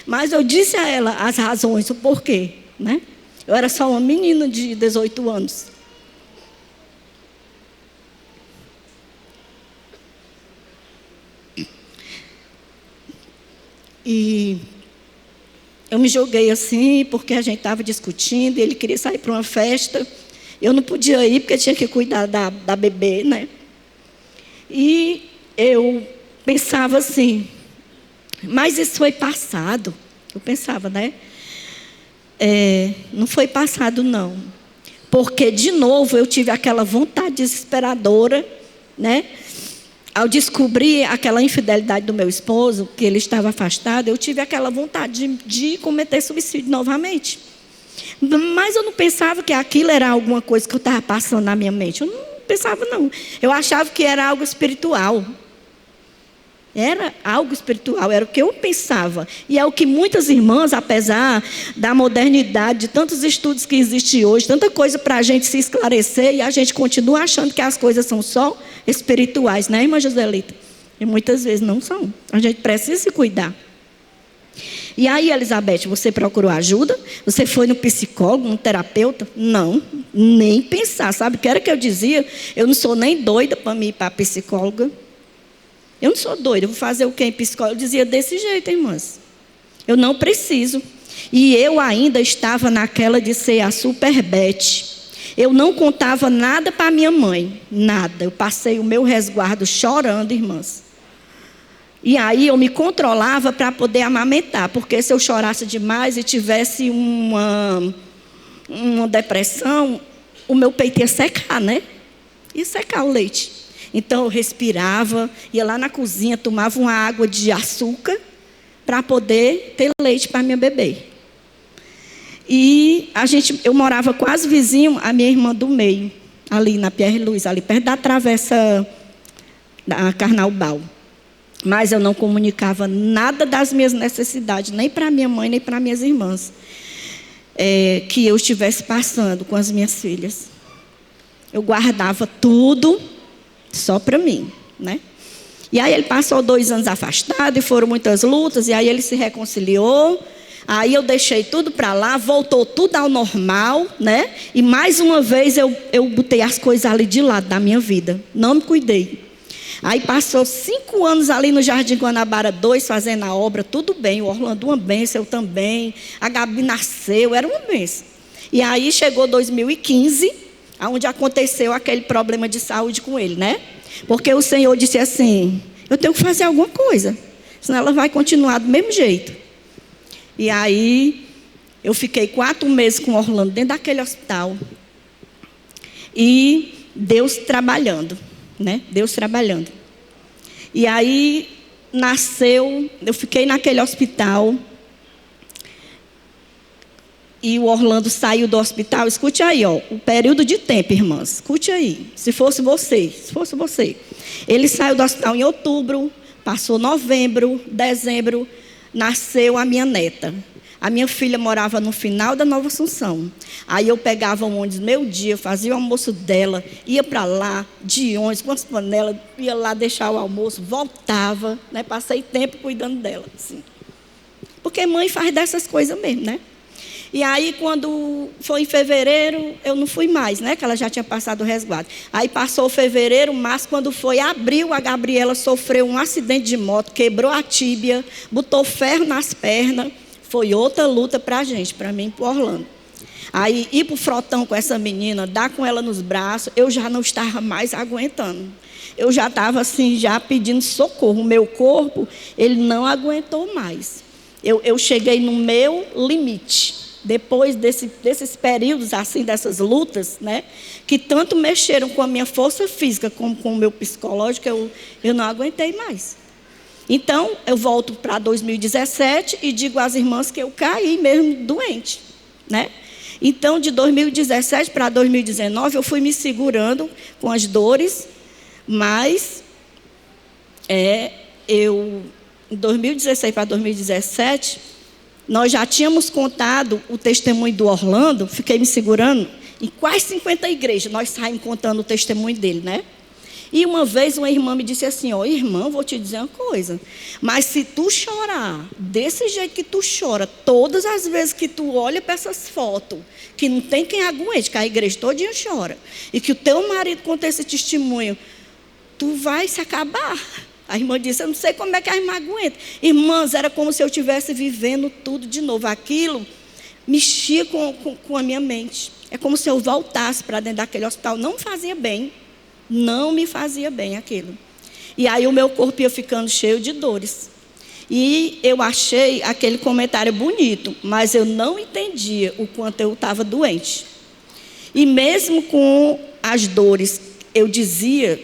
Mas eu disse a ela as razões, o porquê, né? Eu era só uma menina de 18 anos. E eu me joguei assim, porque a gente estava discutindo, ele queria sair para uma festa. Eu não podia ir, porque tinha que cuidar da bebê, né? E eu pensava assim, mas isso foi passado. Eu pensava, né? Não foi passado, não. Porque, de novo, eu tive aquela vontade desesperadora, né? Ao descobrir aquela infidelidade do meu esposo, que ele estava afastado, eu tive aquela vontade de cometer suicídio novamente. Mas eu não pensava que aquilo era alguma coisa que eu estava passando na minha mente. Eu não pensava, não. Eu achava que era algo espiritual. Era algo espiritual, era o que eu pensava. E é o que muitas irmãs, apesar da modernidade, de tantos estudos que existem hoje, tanta coisa para a gente se esclarecer, e a gente continua achando que as coisas são só espirituais, né, irmã Joselita? E muitas vezes não são. A gente precisa se cuidar. E aí, Elizabeth, você procurou ajuda? Você foi no psicólogo, no terapeuta? Não, nem pensar. Sabe o que era que eu dizia? Eu não sou nem doida para me ir para a psicóloga. Eu não sou doida, eu vou fazer o quê em psicóloga? Eu dizia desse jeito, irmãs. Eu não preciso. E eu ainda estava naquela de ser a Superbete. Eu não contava nada para minha mãe, nada. Eu passei o meu resguardo chorando, irmãs. E aí eu me controlava para poder amamentar, porque se eu chorasse demais e tivesse uma depressão, o meu peito ia secar, né? Ia secar o leite. Então eu respirava, ia lá na cozinha, tomava uma água de açúcar para poder ter leite para minha bebê. E eu morava quase vizinho à minha irmã do meio, ali na Pierre Luiz, ali perto da travessa da Carnaubal. Mas eu não comunicava nada das minhas necessidades, nem para minha mãe, nem para minhas irmãs, que eu estivesse passando com as minhas filhas. Eu guardava tudo só para mim, né? E aí ele passou 2 anos afastado, e foram muitas lutas, e aí ele se reconciliou. Aí eu deixei tudo para lá, voltou tudo ao normal, né? E mais uma vez eu botei as coisas ali de lado da minha vida. Não me cuidei. Aí passou 5 anos ali no Jardim Guanabara 2, fazendo a obra, tudo bem. O Orlando, uma bênção, eu também. A Gabi nasceu, era uma bênção. E aí chegou 2015, onde aconteceu aquele problema de saúde com ele, né? Porque o Senhor disse assim, eu tenho que fazer alguma coisa, senão ela vai continuar do mesmo jeito. E aí, eu fiquei 4 meses com o Orlando dentro daquele hospital. E Deus trabalhando, né? Deus trabalhando. E aí, eu fiquei naquele hospital. E o Orlando saiu do hospital. Escute aí, ó, o período de tempo, irmãs. Escute aí, se fosse você. Ele saiu do hospital em outubro, passou novembro, dezembro. Nasceu a minha neta. A minha filha morava no final da Nova Assunção. Aí eu pegava o ônibus meio-dia, fazia o almoço dela, ia para lá, de ônibus, com as panelas, ia lá deixar o almoço, voltava, né? Passei tempo cuidando dela. Assim. Porque mãe faz dessas coisas mesmo, né? E aí, quando foi em fevereiro, eu não fui mais, né? Que ela já tinha passado o resguardo. Aí passou fevereiro, março, quando foi abril, a Gabriela sofreu um acidente de moto, quebrou a tíbia, botou ferro nas pernas. Foi outra luta para a gente, para mim e para o Orlando. Aí, ir para o frotão com essa menina, dar com ela nos braços, eu já não estava mais aguentando. Eu já estava assim, já pedindo socorro. O meu corpo, ele não aguentou mais. Eu cheguei no meu limite. Depois desses períodos, assim, dessas lutas, né, que tanto mexeram com a minha força física como com o meu psicológico, eu não aguentei mais. Então, eu volto para 2017 e digo às irmãs que eu caí mesmo doente, né? Então, de 2017 para 2019, eu fui me segurando com as dores, mas em 2016 para 2017... nós já tínhamos contado o testemunho do Orlando, fiquei me segurando, em quase 50 igrejas, nós saímos contando o testemunho dele, né? E uma vez uma irmã me disse assim, ó, irmã, vou te dizer uma coisa, mas se tu chorar, desse jeito que tu chora, todas as vezes que tu olha para essas fotos, que não tem quem aguente, que a igreja todinha chora, e que o teu marido conta esse testemunho, tu vai se acabar. A irmã disse, eu não sei como é que a irmã aguenta. Irmãs, era como se eu estivesse vivendo tudo de novo. Aquilo mexia com a minha mente. É como se eu voltasse para dentro daquele hospital. Não me fazia bem. Não me fazia bem aquilo. E aí o meu corpo ia ficando cheio de dores. E eu achei aquele comentário bonito, mas eu não entendia o quanto eu estava doente. E mesmo com as dores, eu dizia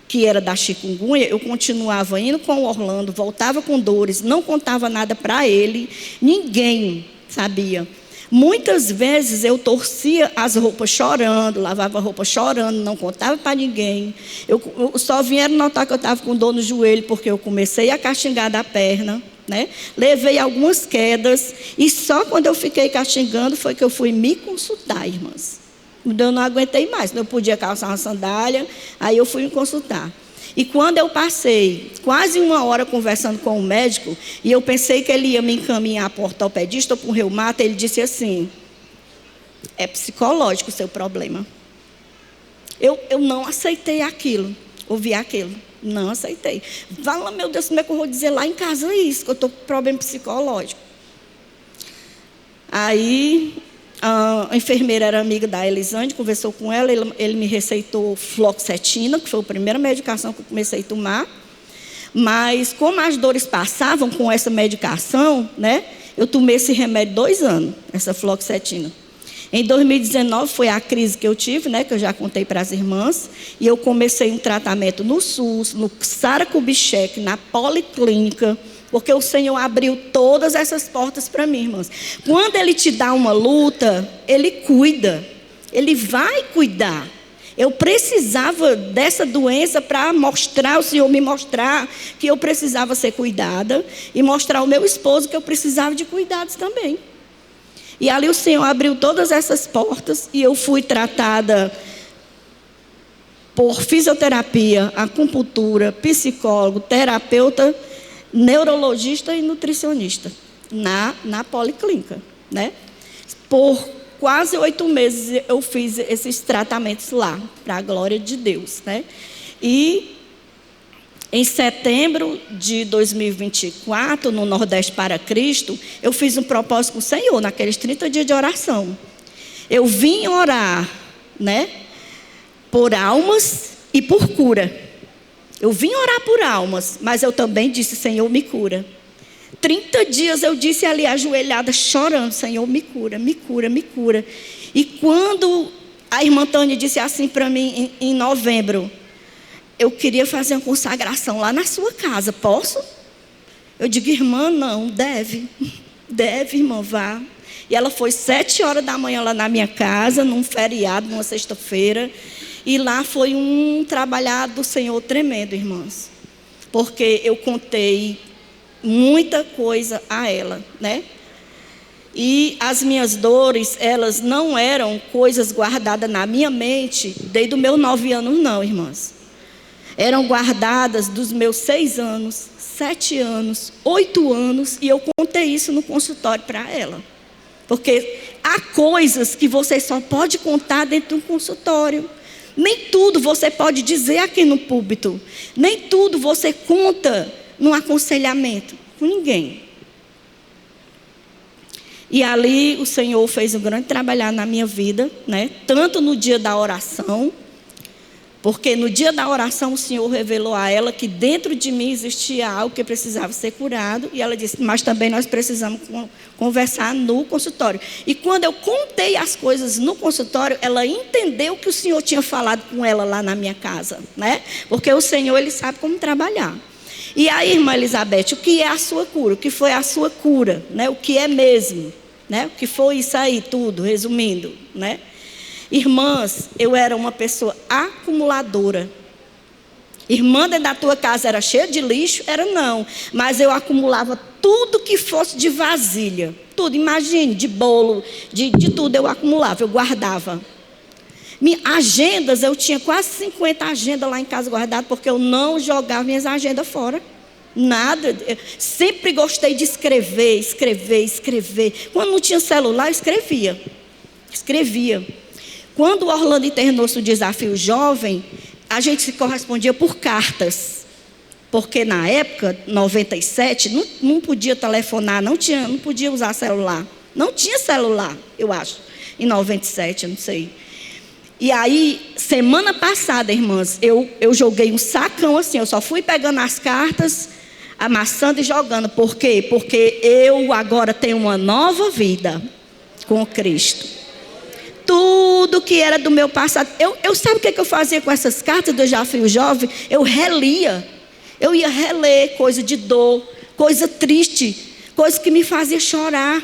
que era da chikungunya, eu continuava indo com o Orlando, voltava com dores, não contava nada para ele, ninguém sabia. Muitas vezes eu torcia as roupas chorando, lavava a roupa chorando, não contava para ninguém. Eu só vieram notar que eu estava com dor no joelho, porque eu comecei a caxingar da perna, né? Levei algumas quedas, e só quando eu fiquei caxingando foi que eu fui me consultar, irmãs. Eu não aguentei mais, não podia calçar uma sandália, aí eu fui me consultar. E quando eu passei quase 1 hora conversando com o médico, e eu pensei que ele ia me encaminhar para o ortopedista ou para um reumata, ele disse assim: é psicológico o seu problema. Eu não aceitei aquilo, ouvi aquilo, não aceitei. Fala, meu Deus, como é que eu vou dizer lá em casa isso, que eu estou com problema psicológico? Aí, a enfermeira era amiga da Elisande, conversou com ela, ele me receitou fluoxetina, que foi a primeira medicação que eu comecei a tomar. Mas, como as dores passavam com essa medicação, né, eu tomei esse remédio 2 anos, essa fluoxetina. Em 2019 foi a crise que eu tive, né, que eu já contei para as irmãs, e eu comecei um tratamento no SUS, no Sara Kubitschek, na Policlínica, porque o Senhor abriu todas essas portas para mim, irmãs. Quando Ele te dá uma luta, Ele cuida, Ele vai cuidar. Eu precisava dessa doença para mostrar, o Senhor me mostrar que eu precisava ser cuidada, e mostrar ao meu esposo que eu precisava de cuidados também. E ali o Senhor abriu todas essas portas e eu fui tratada por fisioterapia, acupuntura, psicólogo, terapeuta, neurologista e nutricionista na Policlínica, né? Por quase 8 meses eu fiz esses tratamentos lá, para a glória de Deus, né? E em setembro de 2024, no Nordeste para Cristo, eu fiz um propósito com o Senhor, naqueles 30 dias de oração. Eu vim orar, né, por almas e por cura. Eu vim orar por almas, mas eu também disse: Senhor, me cura. 30 dias eu disse ali, ajoelhada, chorando: Senhor, me cura, me cura, me cura. E quando a irmã Tânia disse assim para mim, em novembro: eu queria fazer uma consagração lá na sua casa, posso? Eu digo: irmã, não, deve, irmã, vá. E ela foi 7 horas da manhã lá na minha casa, num feriado, numa sexta-feira, e lá foi um trabalhar do Senhor tremendo, irmãs, porque eu contei muita coisa a ela, né? E as minhas dores, elas não eram coisas guardadas na minha mente desde os meus 9 anos, não, irmãs. Eram guardadas dos meus 6 anos, 7 anos, 8 anos, e eu contei isso no consultório para ela. Porque há coisas que você só pode contar dentro de um consultório. Nem tudo você pode dizer aqui no púlpito. Nem tudo você conta num aconselhamento com ninguém. E ali o Senhor fez um grande trabalhar na minha vida, né? Tanto no dia da oração, porque no dia da oração o Senhor revelou a ela que dentro de mim existia algo que precisava ser curado. E ela disse: mas também nós precisamos conversar no consultório. E quando eu contei as coisas no consultório, ela entendeu que o Senhor tinha falado com ela lá na minha casa, né? Porque o Senhor, Ele sabe como trabalhar. E aí, irmã Elizabeth, o que é a sua cura? O que foi a sua cura? Né? O que é mesmo? Né? O que foi isso aí tudo, resumindo, né? Irmãs, eu era uma pessoa acumuladora. Irmã, dentro da tua casa era cheia de lixo? Era não, mas eu acumulava tudo que fosse de vasilha. Tudo, imagine, de bolo, de tudo eu acumulava, eu guardava. Agendas, eu tinha quase 50 agendas lá em casa guardadas, porque eu não jogava minhas agendas fora. Nada. Eu sempre gostei de escrever. Quando não tinha celular, eu escrevia. Quando o Orlando internou-se no Desafio Jovem, a gente se correspondia por cartas. Porque na época, 97, não podia telefonar, não podia usar celular. Não tinha celular, eu acho. Em 97, eu não sei. E aí, semana passada, irmãs, eu joguei um sacão assim, eu só fui pegando as cartas, amassando e jogando. Por quê? Porque eu agora tenho uma nova vida com Cristo. Tudo que era do meu passado. Eu sabe o que eu fazia com essas cartas do Desafio Jovem? Eu relia. Eu ia reler coisa de dor, coisa triste, coisa que me fazia chorar.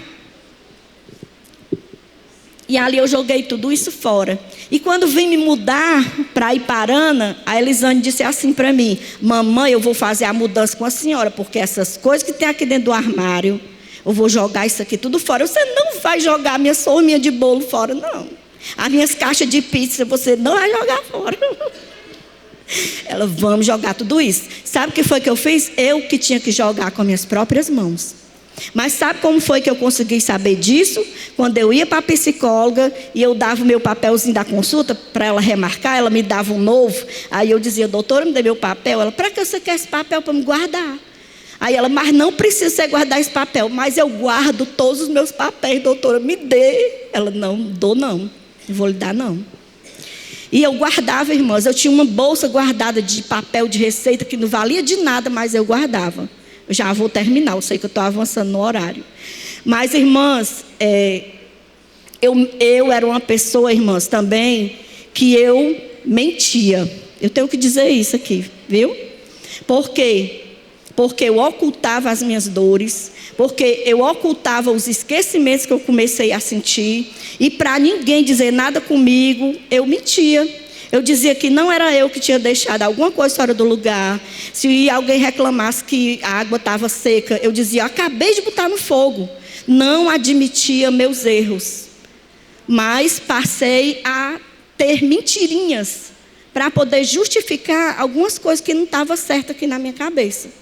E ali eu joguei tudo isso fora. E quando vim me mudar para Iparana, a Elisane disse assim para mim: mamãe, eu vou fazer a mudança com a senhora, porque essas coisas que tem aqui dentro do armário, eu vou jogar isso aqui tudo fora. Você não vai jogar a minha forminha de bolo fora, não. As minhas caixas de pizza, você não vai jogar fora. Ela, vamos jogar tudo isso. Sabe o que foi que eu fiz? Eu que tinha que jogar com minhas próprias mãos. Mas sabe como foi que eu consegui saber disso? Quando eu ia para a psicóloga e eu dava o meu papelzinho da consulta para ela remarcar, ela me dava um novo. Aí eu dizia, doutora, me dê meu papel. Ela, para que você quer esse papel? Para me guardar. Aí ela, mas não precisa você guardar esse papel. Mas eu guardo todos os meus papéis, doutora, me dê. Ela, não dou não vou lhe dar não. E eu guardava, irmãs, eu tinha uma bolsa guardada de papel de receita que não valia de nada, mas eu guardava. Eu já vou terminar, eu sei que eu estou avançando no horário. Mas, irmãs, eu era uma pessoa, irmãs, também, que eu mentia. Eu tenho que dizer isso aqui, viu? Por quê? Porque eu ocultava as minhas dores, porque eu ocultava os esquecimentos que eu comecei a sentir, e para ninguém dizer nada comigo, eu mentia. Eu dizia que não era eu que tinha deixado alguma coisa fora do lugar. Se alguém reclamasse que a água estava seca, eu dizia, acabei de botar no fogo. Não admitia meus erros. Mas passei a ter mentirinhas para poder justificar algumas coisas que não estavam certas aqui na minha cabeça.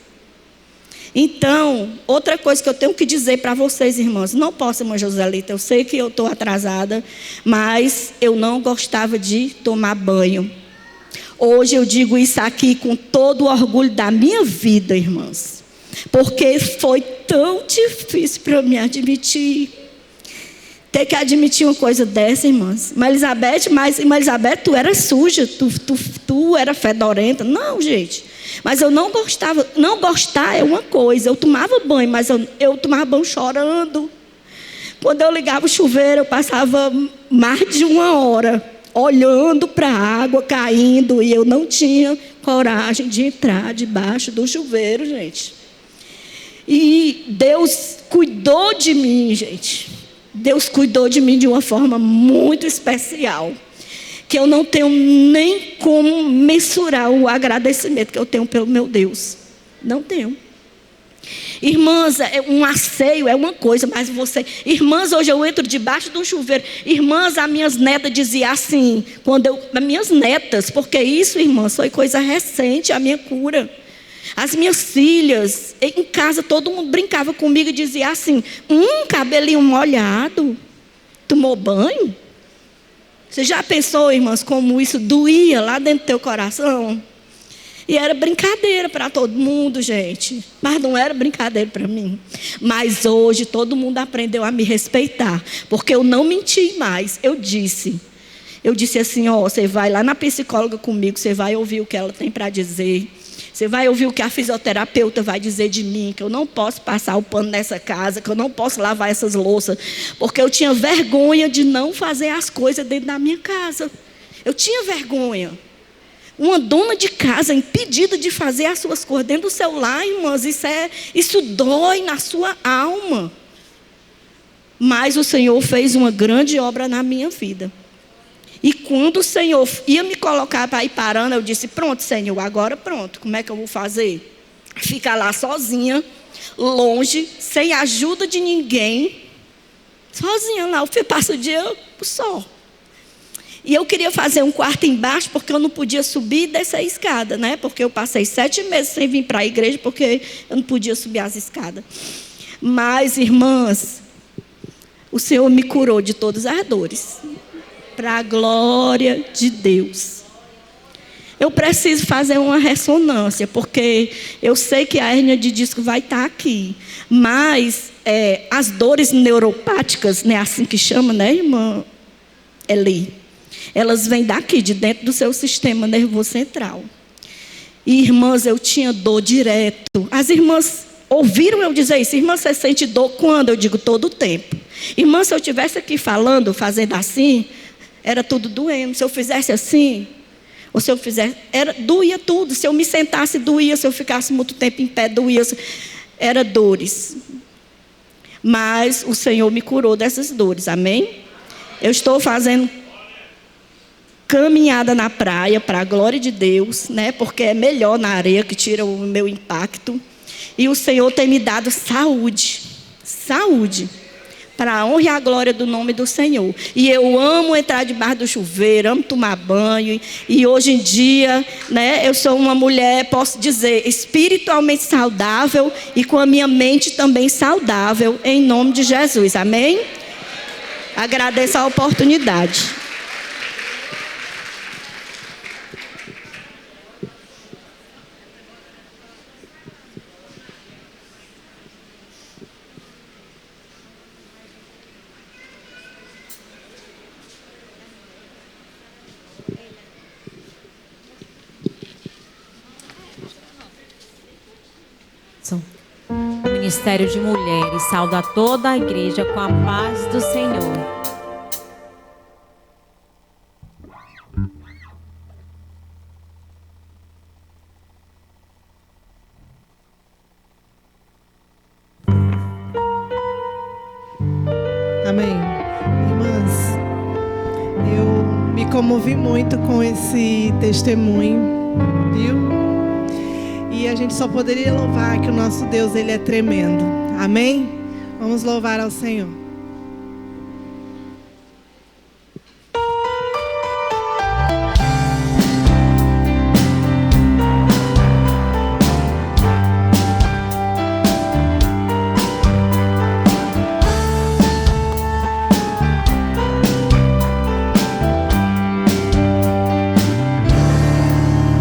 Então, outra coisa que eu tenho que dizer para vocês, irmãos, não posso, irmã Joselita, eu sei que eu estou atrasada, mas eu não gostava de tomar banho. Hoje eu digo isso aqui com todo o orgulho da minha vida, irmãs, porque foi tão difícil para me admitir. Ter que admitir uma coisa dessa, irmãs. Irmã Elizabeth, tu era suja, tu era fedorenta. Não, gente. Mas eu não gostava. Não gostar é uma coisa. Eu tomava banho, mas eu tomava banho chorando. Quando eu ligava o chuveiro, eu passava mais de 1 hora olhando para a água caindo. E eu não tinha coragem de entrar debaixo do chuveiro, gente. E Deus cuidou de mim, gente. Deus cuidou de mim de uma forma muito especial, que eu não tenho nem como mensurar o agradecimento que eu tenho pelo meu Deus. Não tenho. Irmãs, um asseio é uma coisa, mas você... Irmãs, hoje eu entro debaixo de um chuveiro. Irmãs, as minhas netas diziam assim, as minhas netas, porque isso, irmãs, foi coisa recente, a minha cura. As minhas filhas, em casa, todo mundo brincava comigo e dizia assim, cabelinho molhado, tomou banho? Você já pensou, irmãs, como isso doía lá dentro do teu coração? E era brincadeira para todo mundo, gente. Mas não era brincadeira para mim. Mas hoje todo mundo aprendeu a me respeitar, porque eu não menti mais. Eu disse assim, você vai lá na psicóloga comigo, você vai ouvir o que ela tem para dizer. Você vai ouvir o que a fisioterapeuta vai dizer de mim, que eu não posso passar o pano nessa casa, que eu não posso lavar essas louças, porque eu tinha vergonha de não fazer as coisas dentro da minha casa. Eu tinha vergonha. Uma dona de casa impedida de fazer as suas coisas dentro do seu lar, irmãs, isso dói na sua alma. Mas o Senhor fez uma grande obra na minha vida. E quando o Senhor ia me colocar para ir parando, eu disse, pronto, Senhor, agora pronto. Como é que eu vou fazer? Ficar lá sozinha, longe, sem ajuda de ninguém. Sozinha lá, eu passo o dia só. E eu queria fazer um quarto embaixo, porque eu não podia subir e descer a escada, né? Porque eu passei 7 meses sem vir para a igreja, porque eu não podia subir as escadas. Mas, irmãs, o Senhor me curou de todas as dores. Para a glória de Deus. Eu preciso fazer uma ressonância, porque eu sei que a hérnia de disco vai estar aqui. Mas as dores neuropáticas, né, assim que chama, né, irmã Eli? Elas vêm daqui, de dentro do seu sistema nervoso central. E, irmãs, eu tinha dor direto. As irmãs ouviram eu dizer isso. Irmã, você sente dor quando? Eu digo, todo o tempo. Irmã, se eu estivesse aqui falando, fazendo assim... Era tudo doendo. Se eu fizesse assim, ou se eu fizesse... doía tudo. Se eu me sentasse, doía. Se eu ficasse muito tempo em pé, doía. Era dores. Mas o Senhor me curou dessas dores. Amém? Eu estou fazendo caminhada na praia, para a glória de Deus, né? Porque é melhor na areia, que tira o meu impacto. E o Senhor tem me dado saúde. Saúde. para a honra e a glória do nome do Senhor. E eu amo entrar debaixo do chuveiro, amo tomar banho. E hoje em dia, né, eu sou uma mulher, posso dizer, espiritualmente saudável e com a minha mente também saudável, em nome de Jesus. Amém? Agradeço a oportunidade. Ministério de Mulheres sauda toda a igreja com a paz do Senhor. Amém. Irmãs, eu me comovi muito com esse testemunho, viu? E a gente só poderia louvar que o nosso Deus, Ele é tremendo. Amém? Vamos louvar ao Senhor.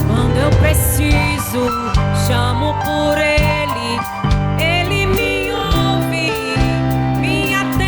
Quando eu preciso, chamo por Ele, Ele me ouve, me atende.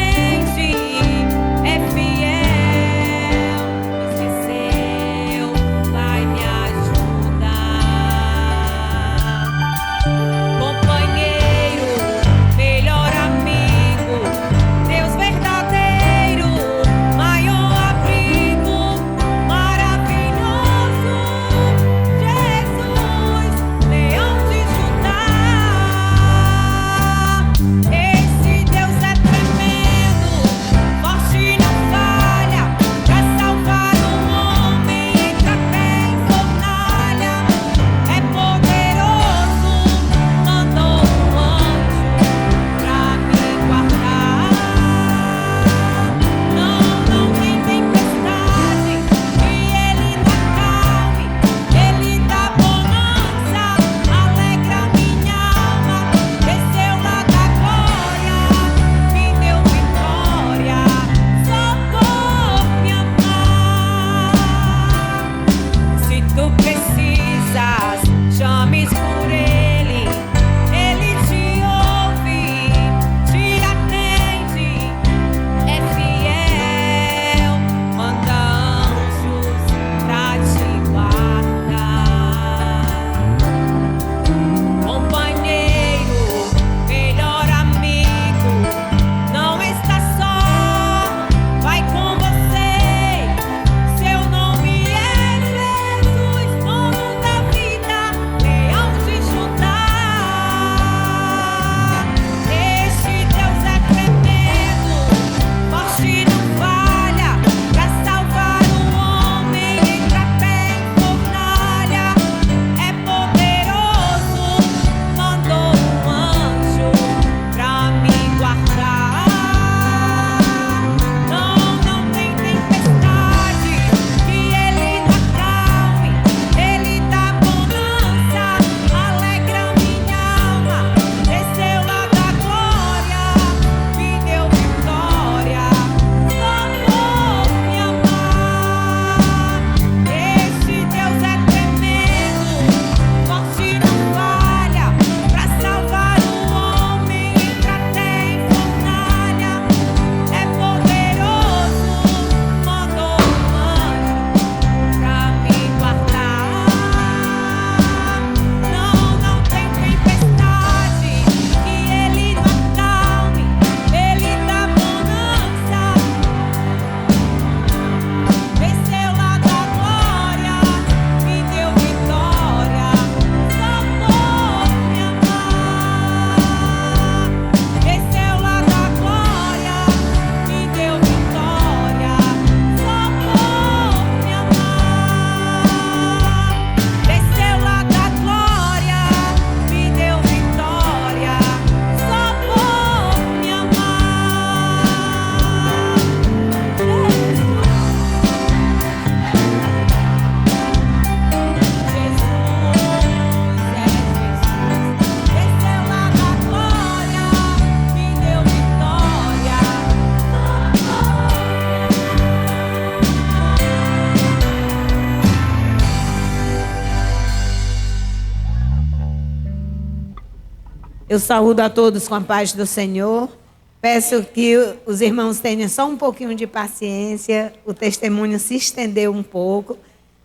Eu saúdo a todos com a paz do Senhor. Peço que os irmãos tenham só um pouquinho de paciência. O testemunho se estendeu um pouco,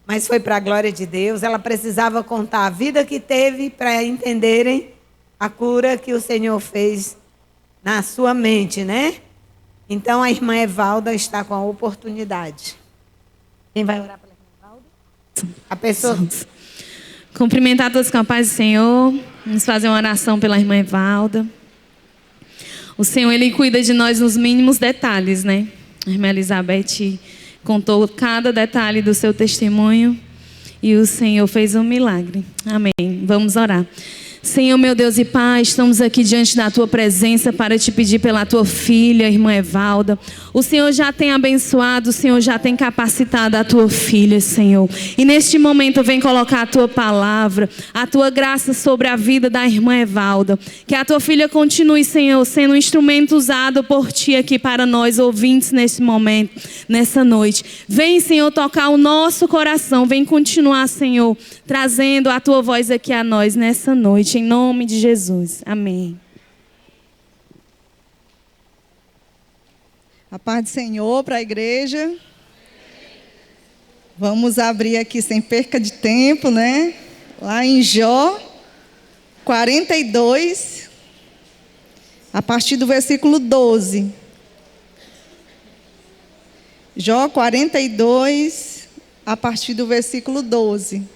mas foi para a glória de Deus. Ela precisava contar a vida que teve para entenderem a cura que o Senhor fez na sua mente, né? Então a irmã Evalda está com a oportunidade. Quem vai orar pela irmã Evalda? A pessoa... Cumprimentar todos com a paz do Senhor. Vamos fazer uma oração pela irmã Evalda. O Senhor, Ele cuida de nós nos mínimos detalhes, né? A irmã Elizabeth contou cada detalhe do seu testemunho e o Senhor fez um milagre. Amém. Vamos orar. Senhor, meu Deus e Pai, estamos aqui diante da Tua presença para te pedir pela Tua filha, irmã Evalda. O Senhor já tem abençoado, o Senhor já tem capacitado a Tua filha, Senhor. E neste momento vem colocar a Tua palavra, a Tua graça sobre a vida da irmã Evalda. Que a Tua filha continue, Senhor, sendo um instrumento usado por Ti aqui para nós, ouvintes, nesse momento, nessa noite. Vem, Senhor, tocar o nosso coração. Vem continuar, Senhor, trazendo a Tua voz aqui a nós nessa noite. Em nome de Jesus. Amém. A paz do Senhor para a igreja. Vamos abrir aqui sem perca de tempo, né? Lá em Jó 42, a partir do versículo 12. Jó 42, a partir do versículo 12.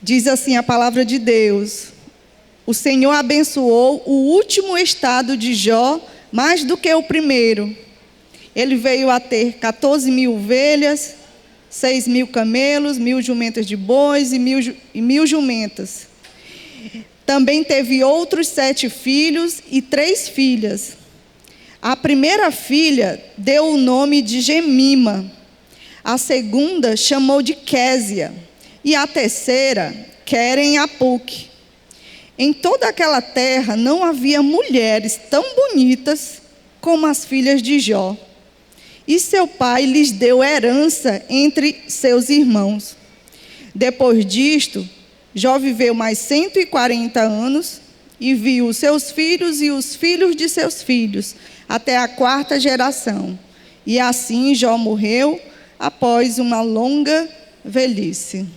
Diz assim a palavra de Deus: o Senhor abençoou o último estado de Jó mais do que o primeiro. Ele veio a ter 14.000 ovelhas, 6.000 camelos, 1.000 jumentas de bois e 1.000 jumentas. Também teve outros 7 filhos e 3 filhas. A primeira filha deu o nome de Gemima. A segunda chamou de Késia. E a terceira, Queren-Apuque. Em toda aquela terra não havia mulheres tão bonitas como as filhas de Jó. E seu pai lhes deu herança entre seus irmãos. Depois disto, Jó viveu mais 140 anos e viu os seus filhos e os filhos de seus filhos, até a 4ª geração. E assim Jó morreu após uma longa velhice.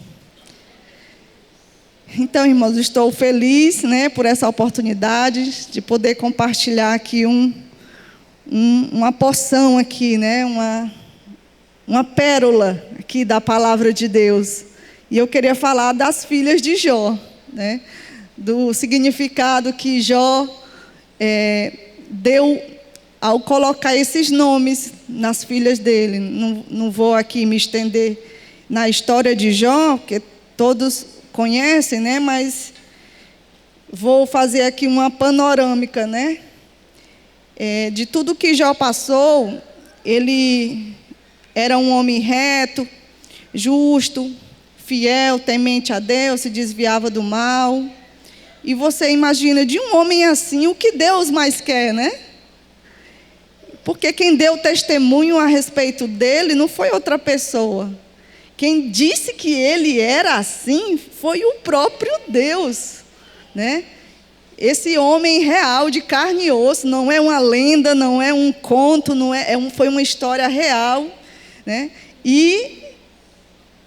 Então, irmãos, estou feliz, né, por essa oportunidade de poder compartilhar aqui uma porção aqui, né, uma pérola aqui da palavra de Deus. E eu queria falar das filhas de Jó, né, do significado que Jó deu ao colocar esses nomes nas filhas dele. Não vou aqui me estender na história de Jó, porque todos conhecem, né? Mas vou fazer aqui uma panorâmica, né? De tudo que Jó passou. Ele era um homem reto, justo, fiel, temente a Deus, se desviava do mal. E você imagina, de um homem assim, o que Deus mais quer, né? Porque quem deu testemunho a respeito dele não foi outra pessoa. Quem disse que ele era assim foi o próprio Deus, né? Esse homem real, de carne e osso, não é uma lenda, não é um conto, foi uma história real, né? E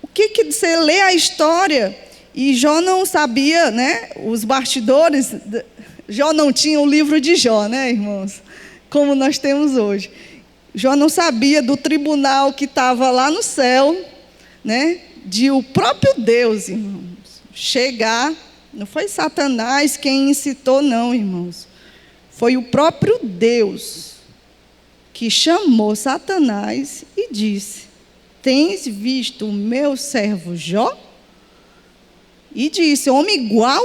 o que você lê a história, e Jó não sabia, né? Os bastidores, Jó não tinha o livro de Jó, né, irmãos? Como nós temos hoje. Jó não sabia do tribunal que estava lá no céu, né, de o próprio Deus, irmãos, chegar. Não foi Satanás quem incitou, não, irmãos. Foi o próprio Deus que chamou Satanás e disse: tens visto o meu servo Jó? E disse: homem igual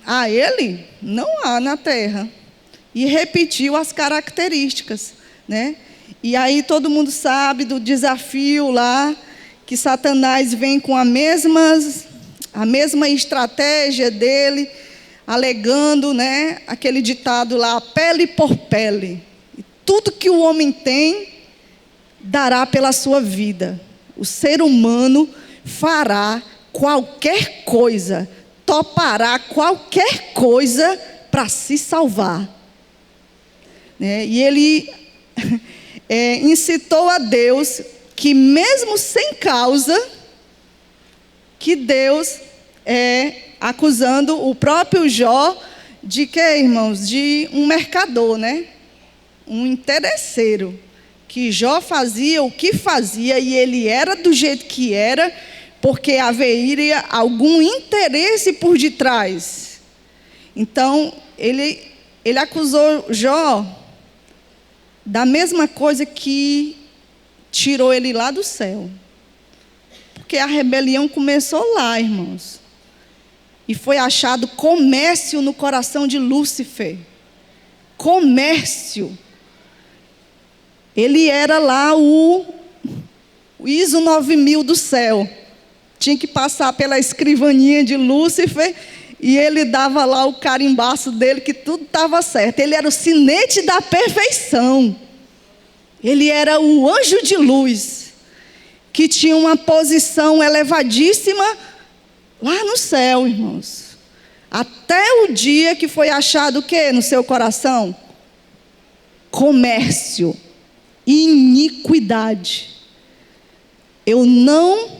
a ele não há na terra. E repetiu as características, né? E aí todo mundo sabe do desafio lá, que Satanás vem com a mesma estratégia dele, alegando, né, aquele ditado lá, pele por pele. E tudo que o homem tem, dará pela sua vida. O ser humano fará qualquer coisa, topará qualquer coisa para se salvar. E ele incitou a Deus que, mesmo sem causa, que Deus acusando o próprio Jó de quê, irmãos? De um mercador, um interesseiro. Que Jó fazia o que fazia e ele era do jeito que era, porque haveria algum interesse por detrás. Então, ele acusou Jó da mesma coisa que tirou ele lá do céu. Porque a rebelião começou lá, irmãos. E foi achado comércio no coração de Lúcifer. Comércio. Ele era lá o ISO 9000 do céu. Tinha que passar pela escrivaninha de Lúcifer e ele dava lá o carimbaço dele que tudo estava certo. Ele era o sinete da perfeição. Ele era o anjo de luz, que tinha uma posição elevadíssima lá no céu, irmãos. Até o dia que foi achado o quê no seu coração? Comércio. Iniquidade. Eu não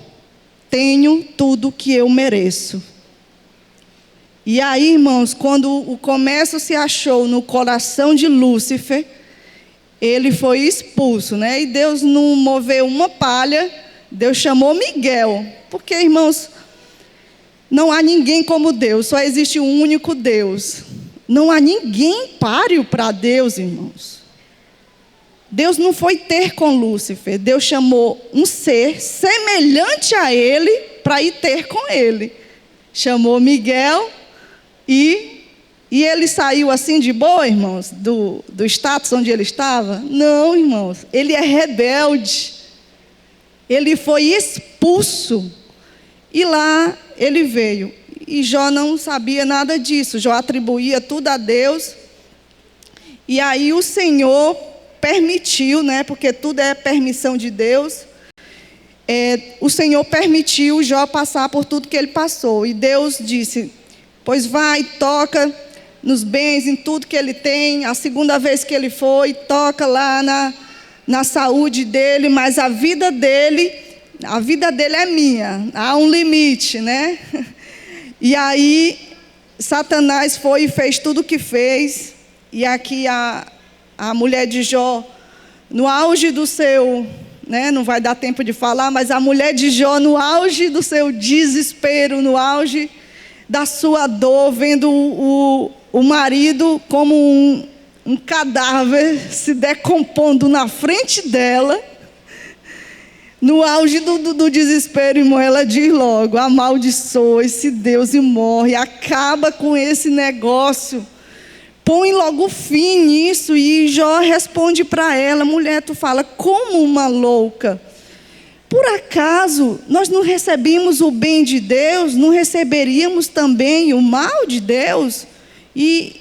tenho tudo que eu mereço. E aí, irmãos, quando o comércio se achou no coração de Lúcifer, ele foi expulso, E Deus não moveu uma palha, Deus chamou Miguel. Porque, irmãos, não há ninguém como Deus, só existe um único Deus. Não há ninguém páreo para Deus, irmãos. Deus não foi ter com Lúcifer. Deus chamou um ser semelhante a ele para ir ter com ele. Chamou Miguel e ele saiu assim de boa, irmãos, do status onde ele estava? Não, irmãos. Ele é rebelde. Ele foi expulso. E lá ele veio. E Jó não sabia nada disso. Jó atribuía tudo a Deus. E aí o Senhor permitiu, porque tudo é permissão de Deus. O Senhor permitiu Jó passar por tudo que ele passou. E Deus disse: pois vai, toca nos bens, em tudo que ele tem. A segunda vez que ele foi, toca lá na saúde dele, mas a vida dele é minha. Há um limite, E aí Satanás foi e fez tudo o que fez. E aqui a mulher de Jó, no auge do seu, não vai dar tempo de falar, mas a mulher de Jó, no auge do seu desespero, no auge da sua dor, vendo o marido como um cadáver se decompondo na frente dela, no auge do desespero, irmão, ela diz logo: amaldiçoa esse Deus e morre, acaba com esse negócio. Põe logo fim nisso. E Jó responde para ela: mulher, tu fala como uma louca. Por acaso nós não recebemos o bem de Deus, não receberíamos também o mal de Deus? E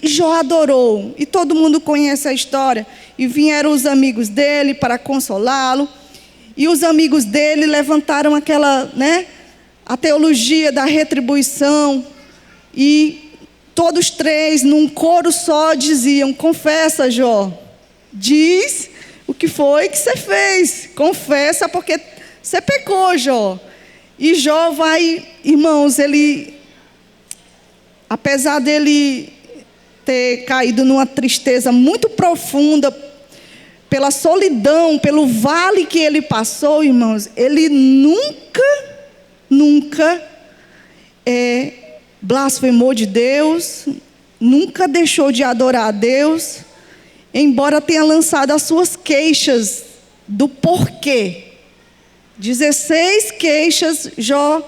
Jó adorou. E todo mundo conhece a história. E vieram os amigos dele para consolá-lo. E os amigos dele levantaram aquela, a teologia da retribuição. E todos três, num coro só, diziam: confessa, Jó. Diz o que foi que você fez. Confessa, porque você pecou, Jó. E Jó vai, irmãos, apesar dele ter caído numa tristeza muito profunda, pela solidão, pelo vale que ele passou, irmãos, ele nunca blasfemou de Deus, nunca deixou de adorar a Deus, embora tenha lançado as suas queixas do porquê. 16 queixas Jó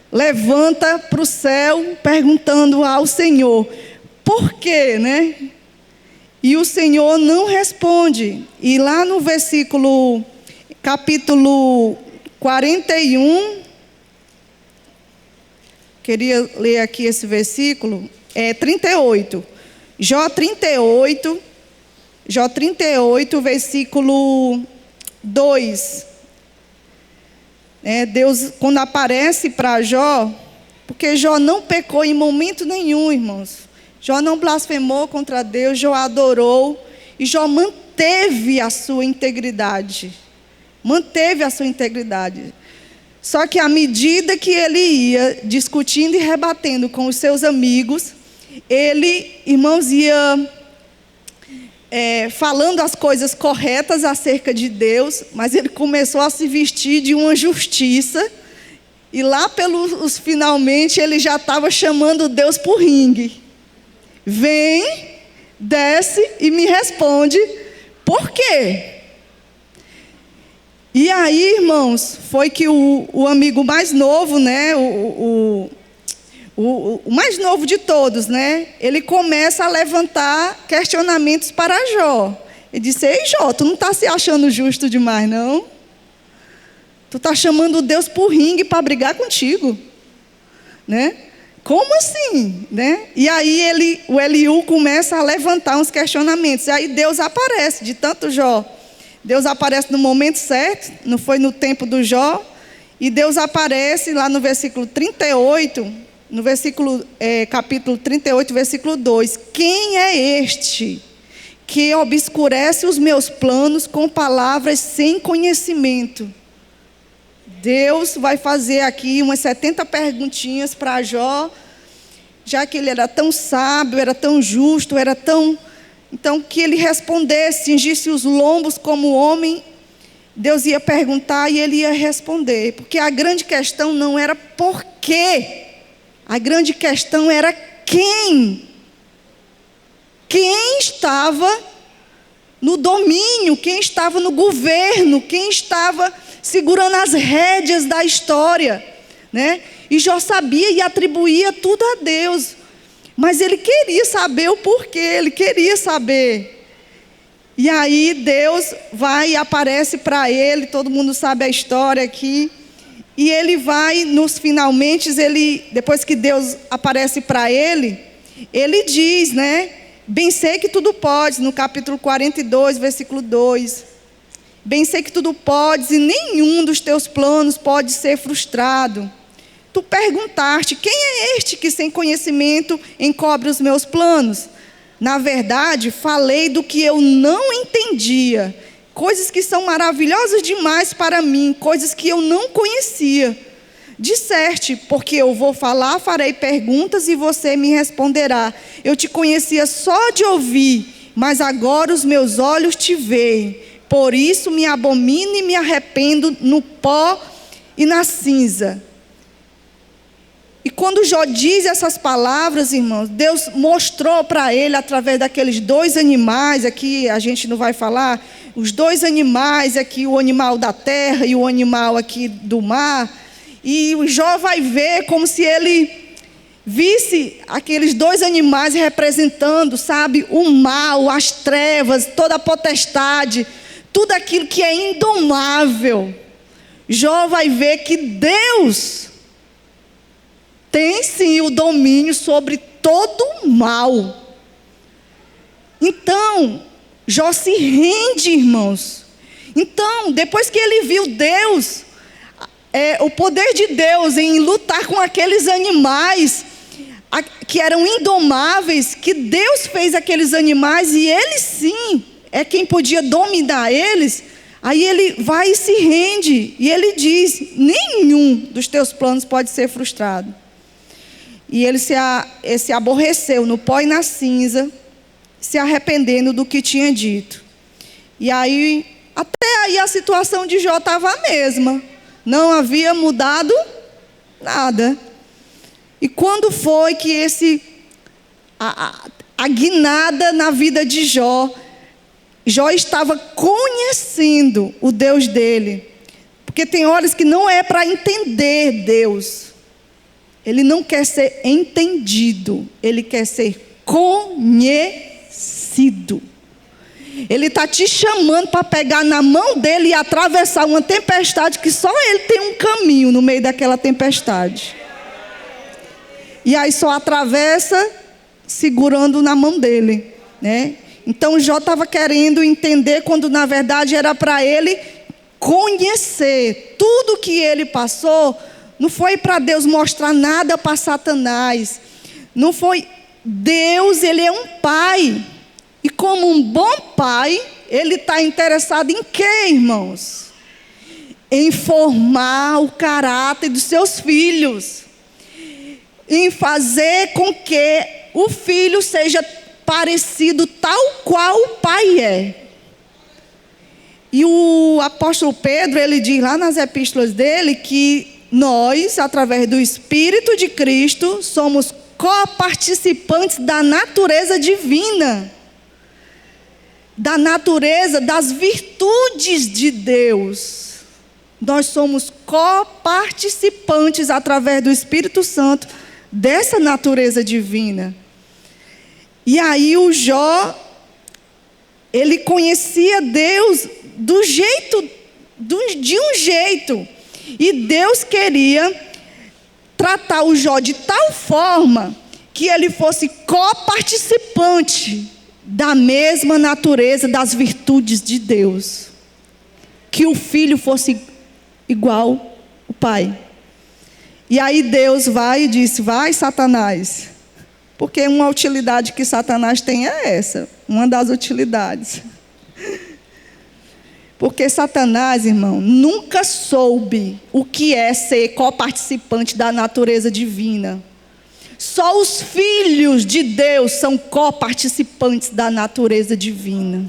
levanta para o céu perguntando ao Senhor: por quê, E o Senhor não responde. E lá no capítulo 41, queria ler aqui esse versículo, 38. Jó 38, versículo 2. Deus, quando aparece para Jó, Porque Jó não pecou em momento nenhum, irmãos. Jó não blasfemou contra Deus, Jó adorou. E Jó manteve a sua integridade. Manteve a sua integridade. Só que à medida que ele ia discutindo e rebatendo com os seus amigos, ele, irmãos, ia falando as coisas corretas acerca de Deus, mas ele começou a se vestir de uma justiça, e lá pelos finalmente ele já estava chamando Deus para o ringue. Vem, desce e me responde, por quê? E aí, irmãos, foi que o amigo mais novo, né, o mais novo de todos, né, ele começa a levantar questionamentos para Jó. Ele disse: ei, Jó, tu não está se achando justo demais, não? Tu está chamando Deus para o ringue para brigar contigo, né? Como assim, né? E aí o Eliú começa a levantar uns questionamentos. E aí Deus aparece, de tanto Jó. Deus aparece no momento certo, não foi no tempo do Jó. E Deus aparece lá no versículo 38, no capítulo 38, versículo 2. Quem é este que obscurece os meus planos com palavras sem conhecimento? Deus vai fazer aqui umas 70 perguntinhas para Jó, já que ele era tão sábio, era tão justo, era tão... Então, que ele respondesse, cingisse os lombos como homem, Deus ia perguntar e ele ia responder. Porque a grande questão não era por quê, a grande questão era quem. Quem estava no domínio, quem estava no governo, quem estava segurando as rédeas da história, né? E Jó sabia e atribuía tudo a Deus. Mas ele queria saber o porquê, ele queria saber. E aí Deus vai e aparece para ele, todo mundo sabe a história aqui. E ele vai, nos finalmente, depois que Deus aparece para ele diz, né? Bem sei que tudo podes, no capítulo 42, versículo 2. Bem sei que tudo podes e nenhum dos teus planos pode ser frustrado. Tu perguntaste, quem é este que sem conhecimento encobre os meus planos? Na verdade, falei do que eu não entendia, coisas que são maravilhosas demais para mim, coisas que eu não conhecia. Disseste, porque eu vou falar, farei perguntas e você me responderá. Eu te conhecia só de ouvir, mas agora os meus olhos te veem. Por isso me abomino e me arrependo no pó e na cinza. E quando Jó diz essas palavras, irmãos, Deus mostrou para ele, através daqueles 2 animais, aqui a gente não vai falar, os 2 animais aqui, o animal da terra e o animal aqui do mar, e o Jó vai ver como se ele visse aqueles 2 animais representando, sabe, o mal, as trevas, toda a potestade, tudo aquilo que é indomável. Jó vai ver que Deus tem sim o domínio sobre todo o mal. Então, Jó se rende, irmãos. Então, depois que ele viu Deus, o poder de Deus em lutar com aqueles animais que eram indomáveis, que Deus fez aqueles animais e ele sim é quem podia dominar eles. Aí ele vai e se rende e ele diz: nenhum dos teus planos pode ser frustrado. E ele se aborreceu no pó e na cinza, se arrependendo do que tinha dito. E aí, até aí a situação de Jó estava a mesma. Não havia mudado nada. E quando foi que a guinada na vida de Jó, Jó estava conhecendo o Deus dele. Porque tem horas que não é para entender Deus. Ele não quer ser entendido, ele quer ser conhecido. Ele está te chamando para pegar na mão dele e atravessar uma tempestade que só ele tem um caminho no meio daquela tempestade. E aí só atravessa segurando na mão dele, né? Então Jó estava querendo entender, quando na verdade era para ele conhecer. Tudo que ele passou Não foi para Deus mostrar nada para Satanás. Não foi. Deus, Ele é um pai. E como um bom pai, Ele está interessado em quê, irmãos? Em formar o caráter dos seus filhos. Em fazer com que o filho seja parecido tal qual o pai é. E o apóstolo Pedro, ele diz lá nas epístolas dele que nós, através do Espírito de Cristo, somos coparticipantes da natureza divina. Da natureza, das virtudes de Deus. Nós somos coparticipantes, através do Espírito Santo, dessa natureza divina. E aí o Jó, ele conhecia Deus de um jeito. E Deus queria tratar o Jó de tal forma que ele fosse coparticipante da mesma natureza das virtudes de Deus. Que o filho fosse igual o pai. E aí Deus vai e disse: vai, Satanás. Porque uma utilidade que Satanás tem é essa. Uma das utilidades. Porque Satanás, irmão, nunca soube o que é ser coparticipante da natureza divina. Só os filhos de Deus são coparticipantes da natureza divina.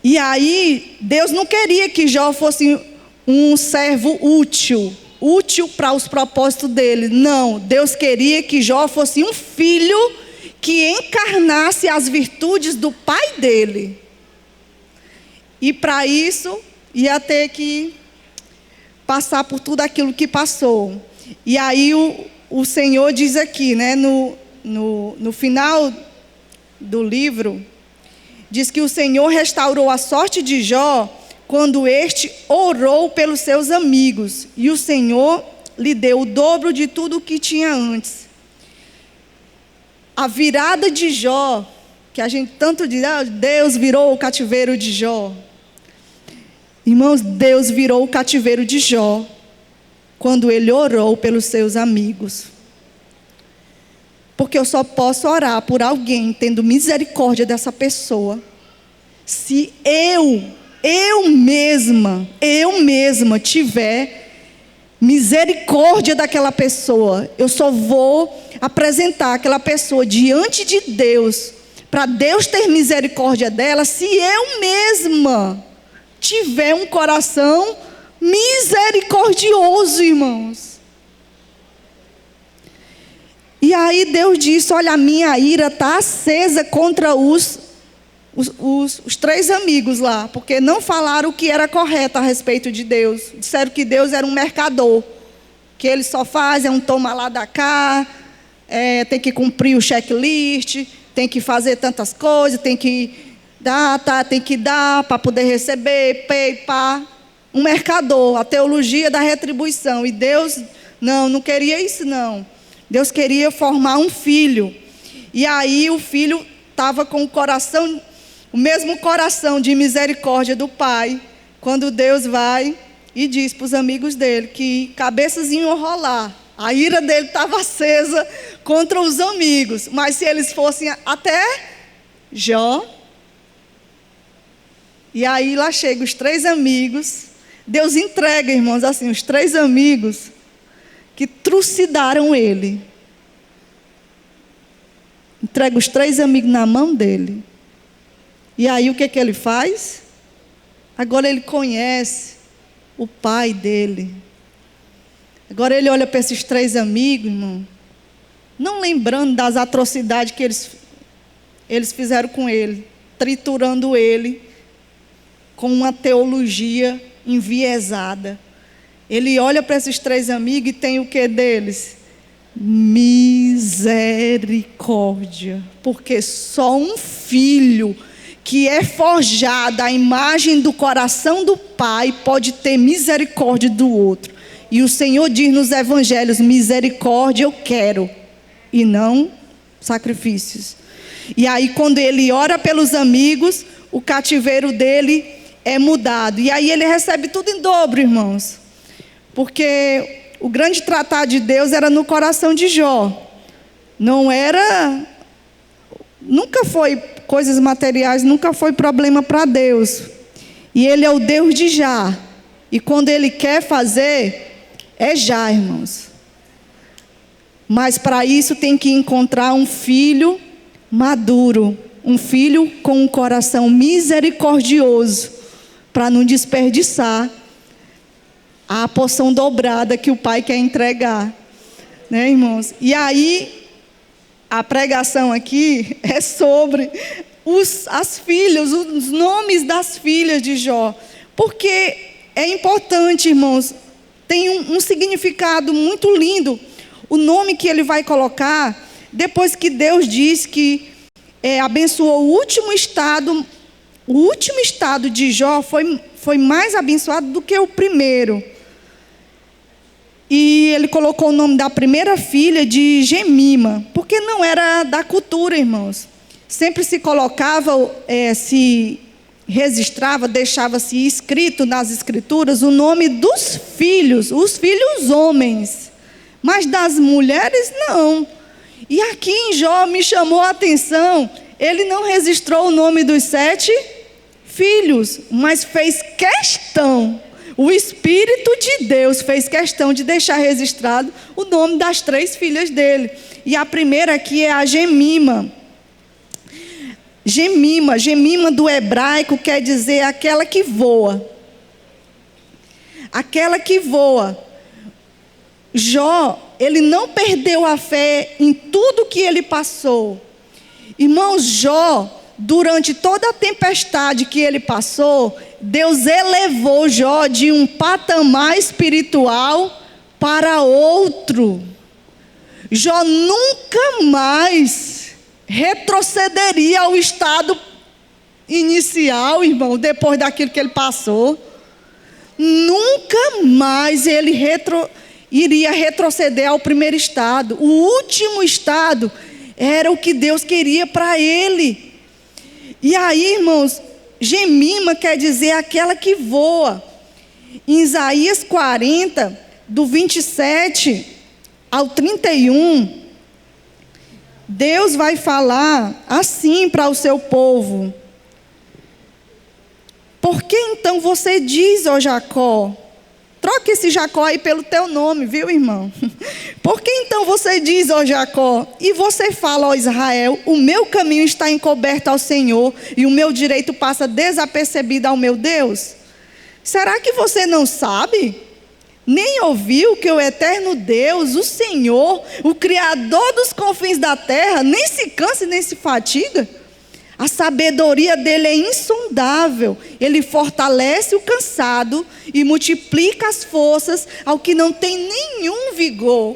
E aí, Deus não queria que Jó fosse um servo útil para os propósitos dele. Não, Deus queria que Jó fosse um filho que encarnasse as virtudes do pai dele. E para isso, ia ter que passar por tudo aquilo que passou. E aí o Senhor diz aqui, né, no final do livro, diz que o Senhor restaurou a sorte de Jó quando este orou pelos seus amigos. E o Senhor lhe deu o dobro de tudo o que tinha antes. A virada de Jó, que a gente tanto diz, Deus virou o cativeiro de Jó. Irmãos, Deus virou o cativeiro de Jó quando ele orou pelos seus amigos. Porque eu só posso orar por alguém tendo misericórdia dessa pessoa se eu mesma tiver misericórdia daquela pessoa. Eu só vou apresentar aquela pessoa diante de Deus, para Deus ter misericórdia dela, se eu mesma tiver um coração misericordioso, irmãos. E aí Deus disse: olha, a minha ira está acesa contra os 3 amigos lá, porque não falaram o que era correto a respeito de Deus. Disseram que Deus era um mercador, que ele só faz, um toma lá da cá, tem que cumprir o checklist, tem que fazer tantas coisas, tem que dar para poder receber, pá. Um mercador, a teologia da retribuição. E Deus não queria isso, não. Deus queria formar um filho. E aí o filho estava com o mesmo coração de misericórdia do pai, quando Deus vai e diz para os amigos dele que cabeças iam rolar. A ira dele estava acesa contra os amigos, mas se eles fossem até Jó, e aí lá chegam os 3 amigos, Deus entrega, irmãos, assim, os 3 amigos que trucidaram ele. Entrega os 3 amigos na mão dele. E aí o que ele faz? Agora ele conhece o pai dele. Agora ele olha para esses 3 amigos, irmão, não lembrando das atrocidades que eles fizeram com ele, triturando ele com uma teologia enviesada. Ele olha para esses 3 amigos e tem o que deles? Misericórdia. Porque só um filho que é forjado à imagem do coração do pai pode ter misericórdia do outro. E o Senhor diz nos evangelhos: misericórdia eu quero, e não sacrifícios. E aí quando ele ora pelos amigos, o cativeiro dele é mudado. E aí ele recebe tudo em dobro, irmãos. Porque o grande tratar de Deus era no coração de Jó. Nunca foi coisas materiais, nunca foi problema para Deus. E ele é o Deus de já. E quando ele quer fazer, é já, irmãos. Mas para isso tem que encontrar um filho maduro, um filho com um coração misericordioso, para não desperdiçar a porção dobrada que o pai quer entregar, né, irmãos? E aí, a pregação aqui é sobre as filhas, os nomes das filhas de Jó, porque é importante, irmãos, tem um significado muito lindo, o nome que ele vai colocar, depois que Deus diz que abençoou o último estado de Jó foi mais abençoado do que o primeiro. E ele colocou o nome da primeira filha de Gemima, porque não era da cultura, irmãos. Sempre se colocava, se registrava, deixava-se escrito nas escrituras o nome dos filhos, os filhos homens, mas das mulheres não. E aqui em Jó me chamou a atenção, ele não registrou o nome dos 7 filhos, mas fez questão, o Espírito de Deus fez questão de deixar registrado o nome das 3 filhas dele. E a primeira aqui é a Gemima. Gemima do hebraico quer dizer aquela que voa. Aquela que voa. Jó, ele não perdeu a fé em tudo que ele passou. Irmãos, Jó, durante toda a tempestade que ele passou, Deus elevou Jó de um patamar espiritual para outro. Jó nunca mais retrocederia ao estado inicial, irmão, depois daquilo que ele passou. Nunca mais ele iria retroceder ao primeiro estado. O último estado era o que Deus queria para ele. E aí, irmãos, Gemima quer dizer aquela que voa. Em Isaías 40, do 27 ao 31, Deus vai falar assim para o seu povo. Por que então você diz, ó Jacó? Troca esse Jacó aí pelo teu nome, viu, irmão? Por que então você diz, ó Jacó, e você fala, ó Israel, o meu caminho está encoberto ao Senhor, e o meu direito passa desapercebido ao meu Deus? Será que você não sabe? Nem ouviu que o eterno Deus, o Senhor, o Criador dos confins da terra, nem se cansa nem se fatiga? A sabedoria dele é insondável. Ele fortalece o cansado e multiplica as forças ao que não tem nenhum vigor.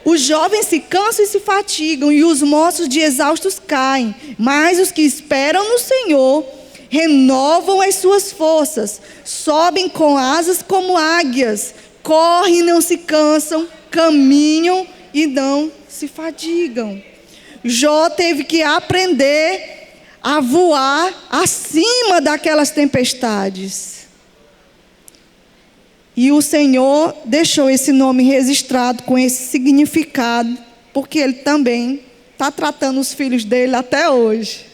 Os jovens se cansam e se fatigam, e os moços de exaustos caem. Mas os que esperam no Senhor renovam as suas forças, sobem com asas como águias, correm e não se cansam, caminham e não se fatigam. Jó teve que aprender a voar acima daquelas tempestades. E o Senhor deixou esse nome registrado com esse significado, porque Ele também está tratando os filhos dele até hoje.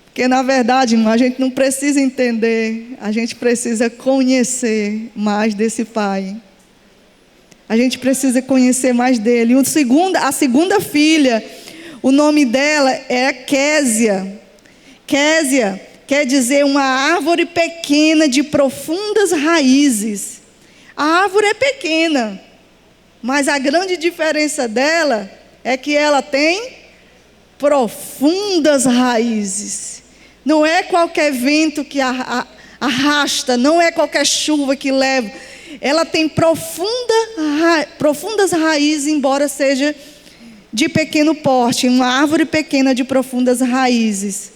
Porque, na verdade, irmão, a gente não precisa entender, a gente precisa conhecer mais desse Pai. A gente precisa conhecer mais dele. A segunda filha, o nome dela é Késia. Késia quer dizer uma árvore pequena de profundas raízes. A árvore é pequena, mas a grande diferença dela é que ela tem profundas raízes. Não é qualquer vento que arrasta, não é qualquer chuva que leva. Ela tem profundas raízes, embora seja de pequeno porte, uma árvore pequena de profundas raízes.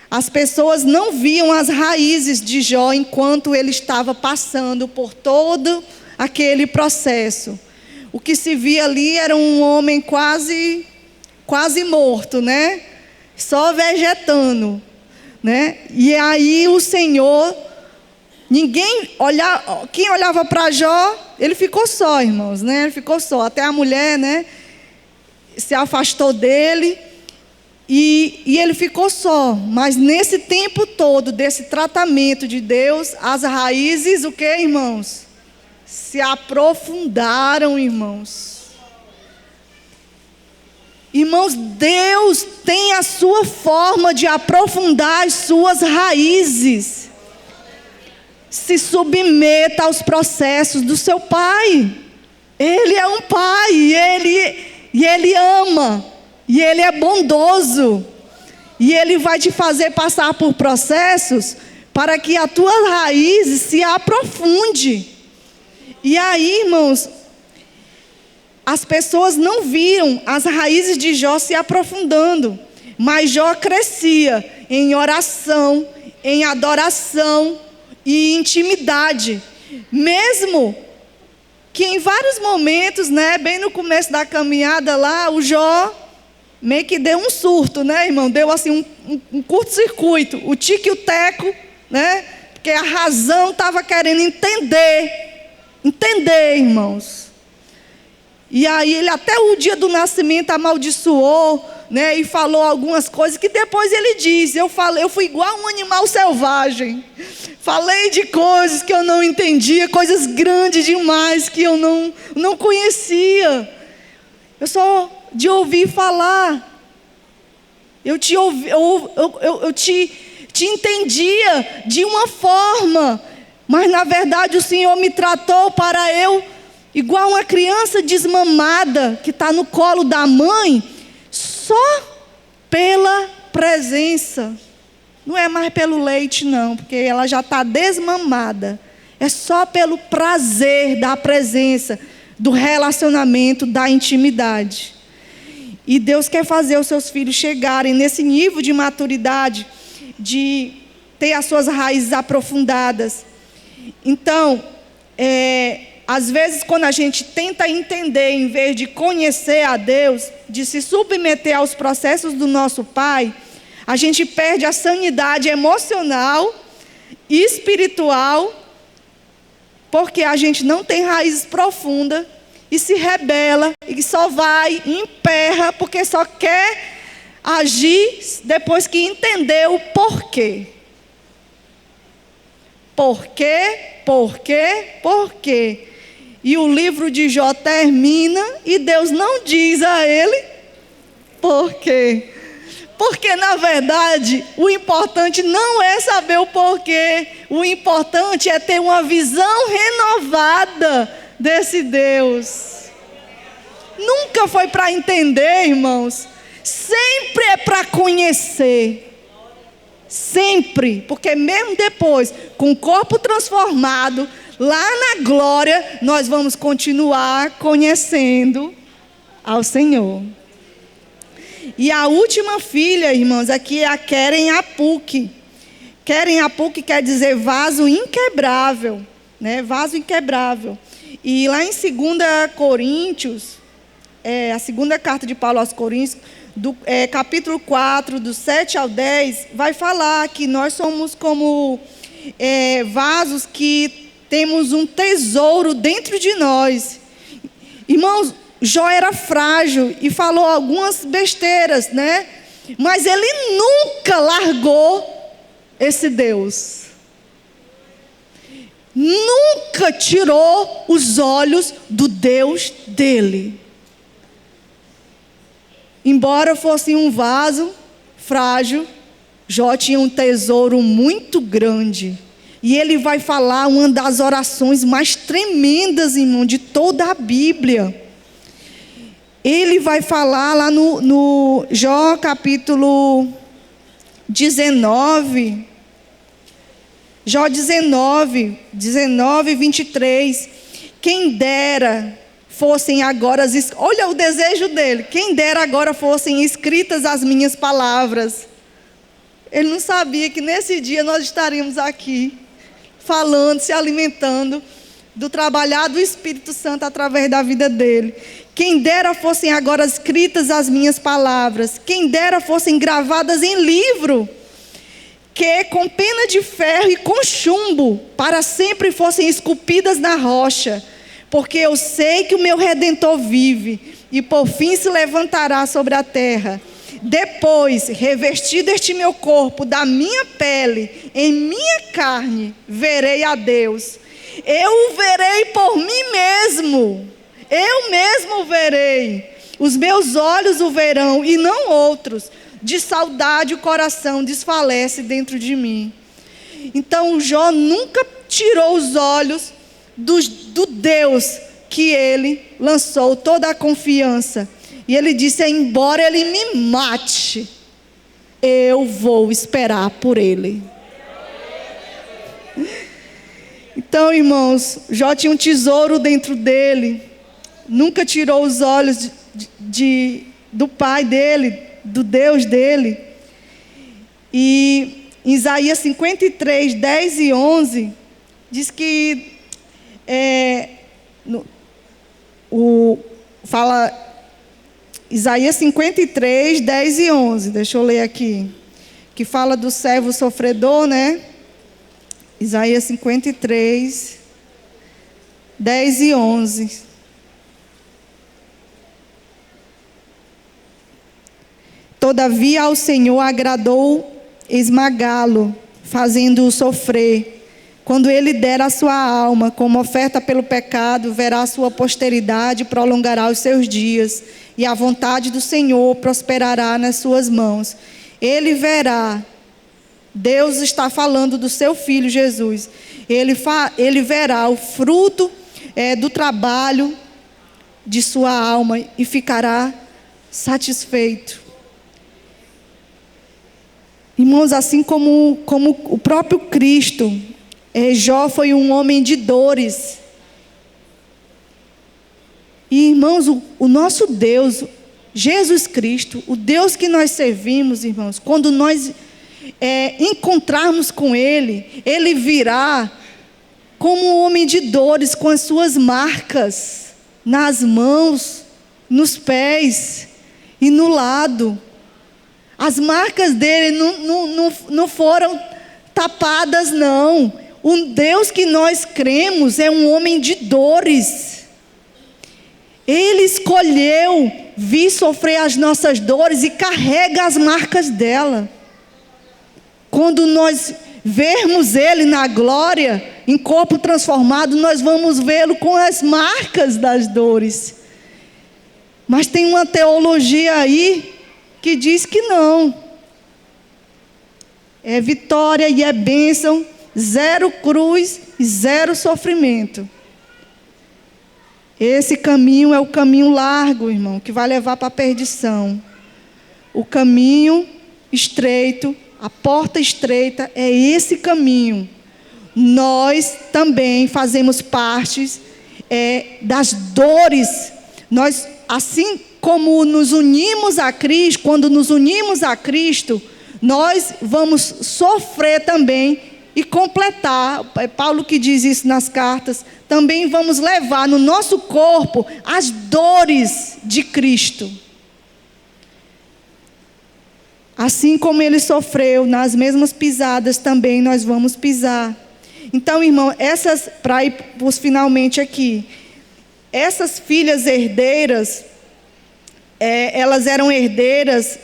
As pessoas não viam as raízes de Jó enquanto ele estava passando por todo aquele processo. O que se via ali era um homem quase morto, né? Só vegetando. né? E aí o Senhor, quem olhava para Jó, ele ficou só, irmãos, né? Ele ficou só. Até a mulher, né, se afastou dele e ele ficou só. Mas nesse tempo todo, desse tratamento de Deus, as raízes, o que, irmãos? Se aprofundaram, irmãos. Irmãos, Deus tem a sua forma de aprofundar as suas raízes. Se submeta aos processos do seu Pai. Ele é um Pai, e Ele ama, e Ele é bondoso. E Ele vai te fazer passar por processos para que a tua raiz se aprofunde. E aí, irmãos, as pessoas não viam as raízes de Jó se aprofundando, mas Jó crescia em oração, em adoração e intimidade. Mesmo que em vários momentos, né, bem no começo da caminhada lá, o Jó meio que deu um surto, né, irmão? Deu assim um curto-circuito, o tique e o teco, né? Porque a razão estava querendo entender, irmãos. E aí ele até o dia do nascimento amaldiçoou, né, e falou algumas coisas que depois ele diz: eu fui igual um animal selvagem. Falei de coisas que eu não entendia, coisas grandes demais que eu não conhecia. Eu só de ouvir falar. Eu te entendia de uma forma, mas na verdade o Senhor me tratou para eu, igual uma criança desmamada que está no colo da mãe, só pela presença. Não é mais pelo leite, não, porque ela já está desmamada. É só pelo prazer da presença, do relacionamento, da intimidade. E Deus quer fazer os seus filhos chegarem nesse nível de maturidade, de ter as suas raízes aprofundadas. Então, às vezes, quando a gente tenta entender, em vez de conhecer a Deus, de se submeter aos processos do nosso Pai, a gente perde a sanidade emocional e espiritual, porque a gente não tem raízes profundas e se rebela e só vai e emperra porque só quer agir depois que entendeu o porquê. Porquê? E o livro de Jó termina e Deus não diz a ele por quê. Porque, na verdade, o importante não é saber o porquê. O importante é ter uma visão renovada desse Deus. Nunca foi para entender, irmãos. Sempre é para conhecer. Sempre. Porque mesmo depois, com o corpo transformado, lá na glória, nós vamos continuar conhecendo ao Senhor. E a última filha, irmãos, aqui é a Keren Apuk. Keren Apuk quer dizer vaso inquebrável, né? Vaso inquebrável. E lá em 2 Coríntios, a segunda carta de Paulo aos Coríntios, capítulo 4, do 7 ao 10, vai falar que nós somos como vasos que temos um tesouro dentro de nós. Irmãos, Jó era frágil e falou algumas besteiras, né? Mas ele nunca largou esse Deus. Nunca tirou os olhos do Deus dele. Embora fosse um vaso frágil, Jó tinha um tesouro muito grande. E ele vai falar uma das orações mais tremendas, irmão, de toda a Bíblia. Ele vai falar lá no Jó capítulo 19. Jó 19, 23. Quem dera fossem agora, olha o desejo dele, quem dera agora fossem escritas as minhas palavras. Ele não sabia que nesse dia nós estaríamos aqui, falando, se alimentando do trabalhar do Espírito Santo através da vida dele. Quem dera fossem agora escritas as minhas palavras, quem dera fossem gravadas em livro, que com pena de ferro e com chumbo para sempre fossem esculpidas na rocha, porque eu sei que o meu Redentor vive e por fim se levantará sobre a terra. Depois, revestido este meu corpo da minha pele, em minha carne, verei a Deus. Eu o verei por mim mesmo. Eu mesmo o verei. Os meus olhos o verão e não outros. De saudade o coração desfalece dentro de mim. Então Jó nunca tirou os olhos do Deus que ele lançou toda a confiança. E ele disse: embora ele me mate, eu vou esperar por ele. Então, irmãos, Jó tinha um tesouro dentro dele. Nunca tirou os olhos do pai dele, do Deus dele. E em Isaías 53, 10 e 11, diz que fala Isaías 53, 10 e 11, deixa eu ler aqui, que fala do servo sofredor, né? Isaías 53, 10 e 11. Todavia ao Senhor agradou esmagá-lo, fazendo-o sofrer. Quando ele der a sua alma como oferta pelo pecado, verá a sua posteridade e prolongará os seus dias. E a vontade do Senhor prosperará nas suas mãos. Ele verá. Deus está falando do seu Filho Jesus. Ele verá o fruto do trabalho de sua alma e ficará satisfeito. Irmãos, assim como o próprio Cristo, Jó foi um homem de dores. E, irmãos, o nosso Deus, Jesus Cristo, o Deus que nós servimos, irmãos, quando nós encontrarmos com Ele, Ele virá como um homem de dores, com as suas marcas nas mãos, nos pés e no lado. As marcas dele não foram tapadas, não. O Deus que nós cremos é um homem de dores. Ele escolheu vir sofrer as nossas dores e carrega as marcas dela. Quando nós vermos Ele na glória, em corpo transformado, nós vamos vê-lo com as marcas das dores. Mas tem uma teologia aí que diz que não. É vitória e é bênção, zero cruz e zero sofrimento. Esse caminho é o caminho largo, irmão, que vai levar para a perdição. O caminho estreito, a porta estreita, é esse caminho. Nós também fazemos parte das dores. Nós, assim como nos unimos a Cristo, quando nos unimos a Cristo, nós vamos sofrer também e completar. É Paulo que diz isso nas cartas. Também vamos levar no nosso corpo as dores de Cristo. Assim como ele sofreu, nas mesmas pisadas também nós vamos pisar. Então, irmão, para ir finalmente aqui, essas filhas herdeiras, elas eram herdeiras,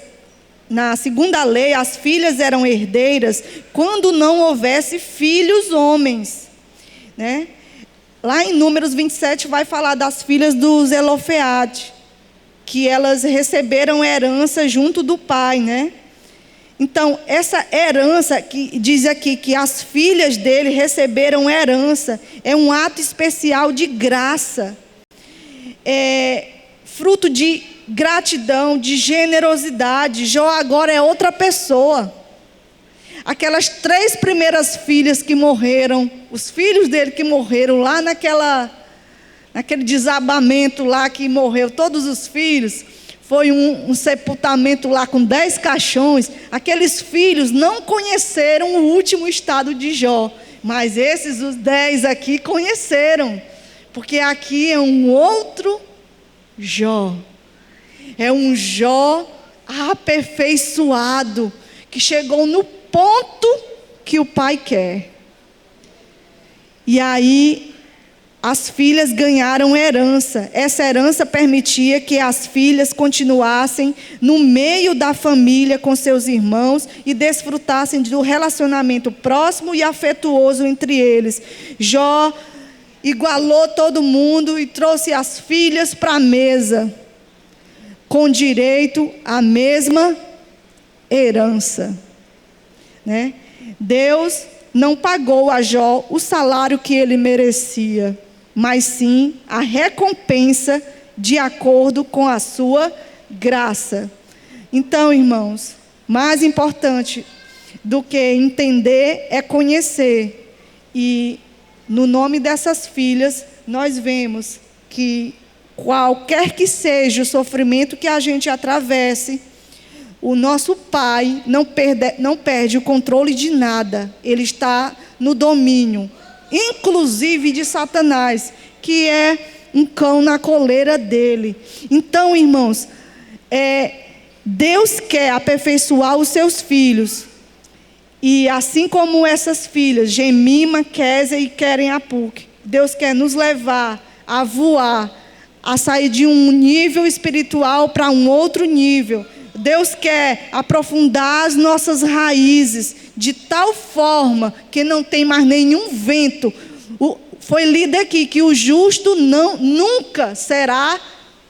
na segunda lei, as filhas eram herdeiras quando não houvesse filhos homens, né? Lá em Números 27 vai falar das filhas do Zelofeade, que elas receberam herança junto do pai, né? Então, essa herança, que diz aqui que as filhas dele receberam herança, é um ato especial de graça, fruto de gratidão, de generosidade. Jó agora é outra pessoa. Aquelas 3 primeiras filhas que morreram, os filhos dele que morreram lá naquele desabamento lá que morreu todos os filhos, foi um sepultamento lá com 10 caixões. Aqueles filhos não conheceram o último estado de Jó, mas os 10 aqui conheceram, porque aqui é um outro Jó. É um Jó aperfeiçoado, que chegou no ponto que o pai quer. E aí as filhas ganharam herança. Essa herança permitia que as filhas continuassem no meio da família com seus irmãos e desfrutassem do relacionamento próximo e afetuoso entre eles. Jó igualou todo mundo e trouxe as filhas para a mesa, com direito à mesma herança, né? Deus não pagou a Jó o salário que ele merecia, mas sim a recompensa de acordo com a sua graça. Então, irmãos, mais importante do que entender é conhecer. E no nome dessas filhas, nós vemos que qualquer que seja o sofrimento que a gente atravesse, o nosso Pai não perde o controle de nada. Ele está no domínio, inclusive de Satanás, que é um cão na coleira dele. Então, irmãos, Deus quer aperfeiçoar os seus filhos. E assim como essas filhas, Jemima, Kézia e Queren-Apuque, Deus quer nos levar a voar, a sair de um nível espiritual para um outro nível. Deus quer aprofundar as nossas raízes de tal forma que não tem mais nenhum vento. Foi lido aqui que o justo nunca será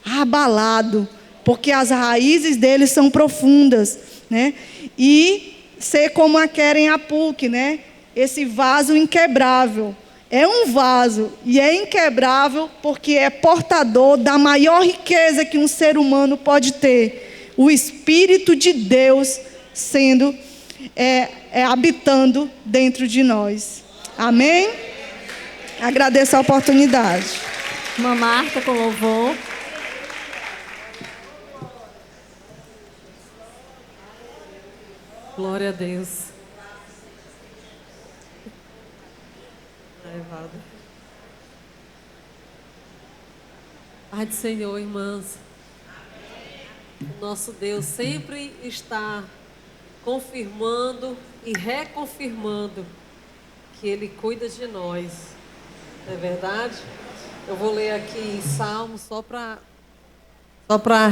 abalado, porque as raízes dele são profundas, né? E ser como a Queren-Apuque, né? Esse vaso inquebrável. É um vaso e é inquebrável porque é portador da maior riqueza que um ser humano pode ter. O Espírito de Deus habitando dentro de nós. Amém? Agradeço a oportunidade. Irmã Marta com louvor. Glória a Deus. Pai do Senhor, irmãs. O nosso Deus sempre está confirmando e reconfirmando que Ele cuida de nós. Não é verdade? Eu vou ler aqui Salmos só para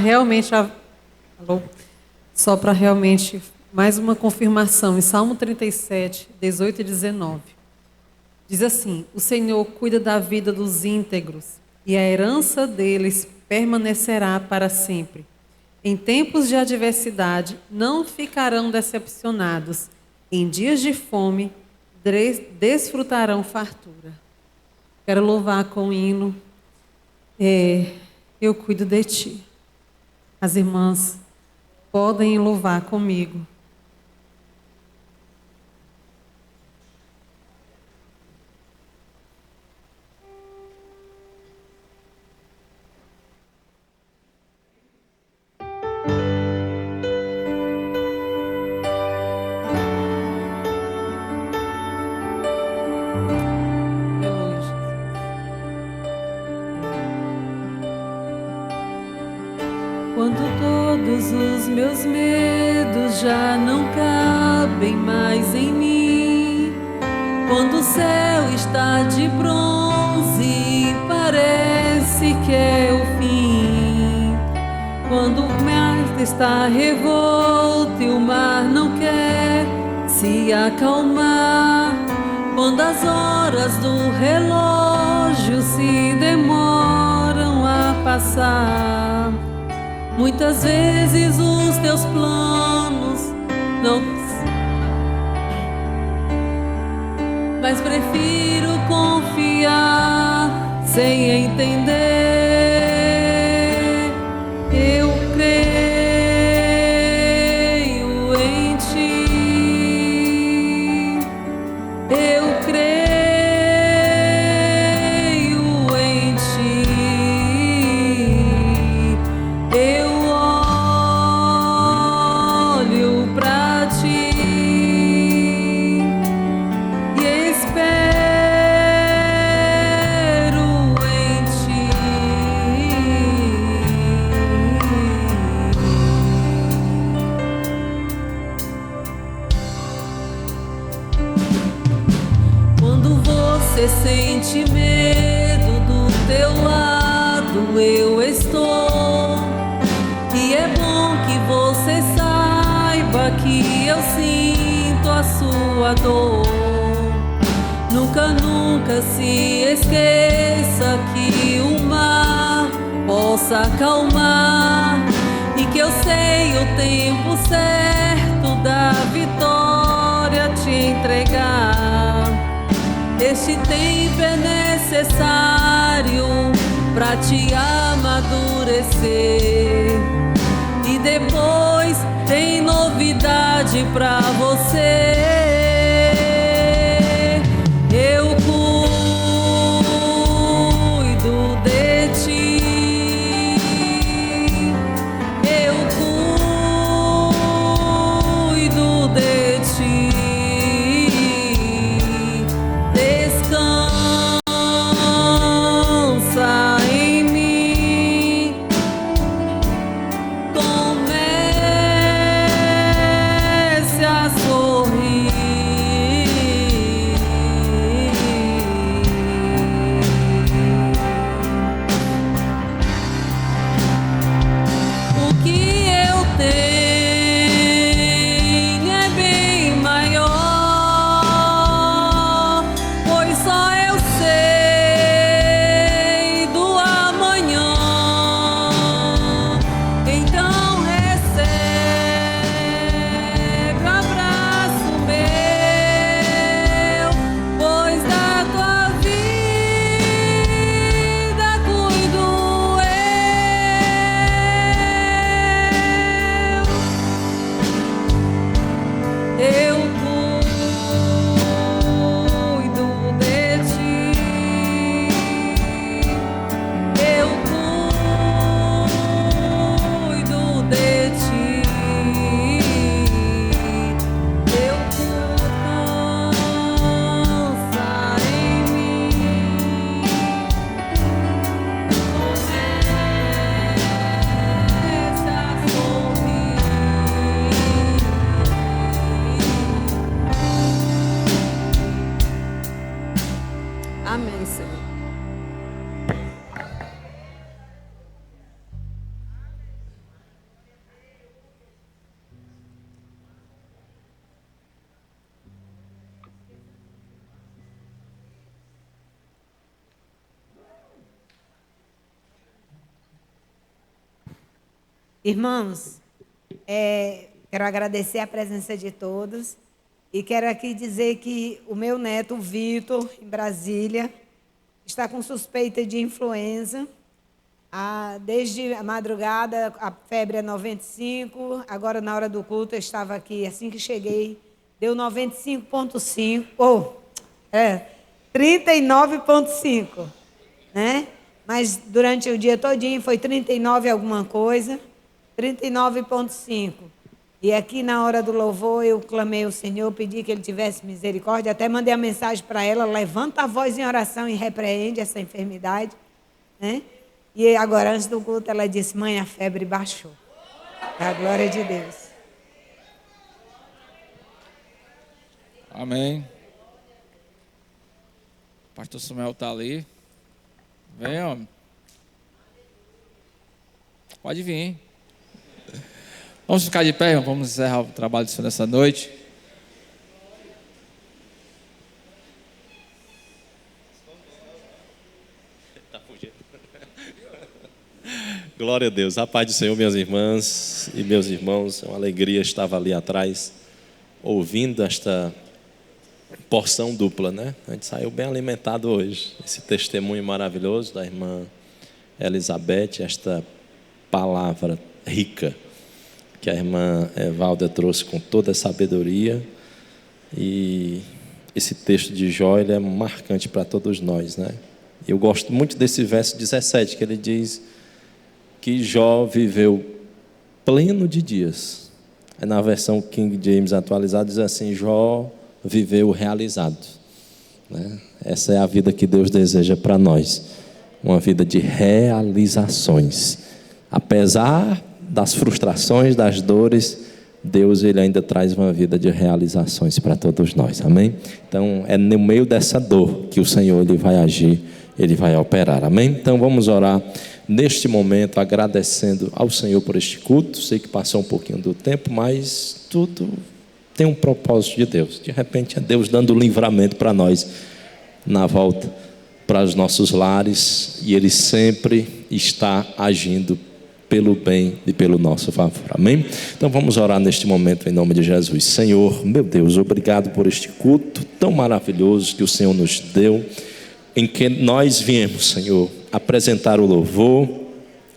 realmente mais uma confirmação. Em Salmo 37, 18 e 19. Diz assim: o Senhor cuida da vida dos íntegros e a herança deles permanecerá para sempre. Em tempos de adversidade, não ficarão decepcionados. Em dias de fome, desfrutarão fartura. Quero louvar com o hino Eu Cuido de Ti. As irmãs podem louvar comigo. Quando todos os meus medos já não cabem mais em mim, quando o céu está de bronze e parece que é o fim, quando o mar está revolto e o mar não quer se acalmar, quando as horas do relógio se demoram a passar, muitas vezes os teus planos não... Mas prefiro confiar sem entender. Eu creio em Ti. Eu creio em Ti. Eu olho pra Ti e espero em Ti. você sente medo, do teu lado eu estou. E é bom que você saiba que eu sinto a sua dor. Nunca, nunca se esqueça que o mar possa acalmar e que eu sei o tempo certo da vitória te entregar. Este tempo é necessário para te amadurecer e depois tem novidade para você. Eu cuido de ti. Eu cuido de ti. Descansa em mim. Comece a sorrir. O que eu tenho é bem maior, pois só eu sei do amanhã. Então recebe o abraço meu, pois da tua vida cuido eu. Eu cuido de ti. Eu cuido de ti. Eu descansa em mim. Comece a sorrir. Amém, Senhor. Irmãos, quero agradecer a presença de todos e quero aqui dizer que o meu neto, o Vitor, em Brasília, está com suspeita de influenza. Desde a madrugada, a febre é 95, agora na hora do culto eu estava aqui, assim que cheguei, deu 95,5, 39,5, né? Mas durante o dia todinho foi 39 alguma coisa, 39,5. E aqui na hora do louvor eu clamei ao Senhor, pedi que Ele tivesse misericórdia, até mandei a mensagem para ela, levanta a voz em oração e repreende essa enfermidade, né? E agora, antes do culto, ela disse, mãe, a febre baixou. É a glória de Deus. Amém. O pastor Samuel está ali. Vem, homem. Pode vir. Vamos ficar de pé, vamos encerrar o trabalho do Senhor nessa noite. Glória a Deus. A paz do Senhor, minhas irmãs e meus irmãos. É uma alegria estar ali atrás, ouvindo esta porção dupla, né? A gente saiu bem alimentado hoje. Esse testemunho maravilhoso da irmã Elizabeth, esta palavra rica que a irmã Evalda trouxe com toda a sabedoria. E esse texto de Jó, ele é marcante para todos nós, né? Eu gosto muito desse verso 17, que ele diz que Jó viveu pleno de dias. Na versão King James atualizada diz assim, Jó viveu realizado, né? Essa é a vida que Deus deseja para nós, uma vida de realizações, apesar das frustrações, das dores, Deus, Ele ainda traz uma vida de realizações para todos nós, amém? Então, é no meio dessa dor que o Senhor, Ele vai agir, Ele vai operar, amém? Então, vamos orar neste momento, agradecendo ao Senhor por este culto. Sei que passou um pouquinho do tempo, mas tudo tem um propósito de Deus. De repente, é Deus dando livramento para nós, na volta para os nossos lares, e Ele sempre está agindo pelo bem e pelo nosso favor, amém? Então vamos orar neste momento em nome de Jesus. Senhor, meu Deus, obrigado por este culto tão maravilhoso que o Senhor nos deu, em que nós viemos, Senhor, apresentar o louvor,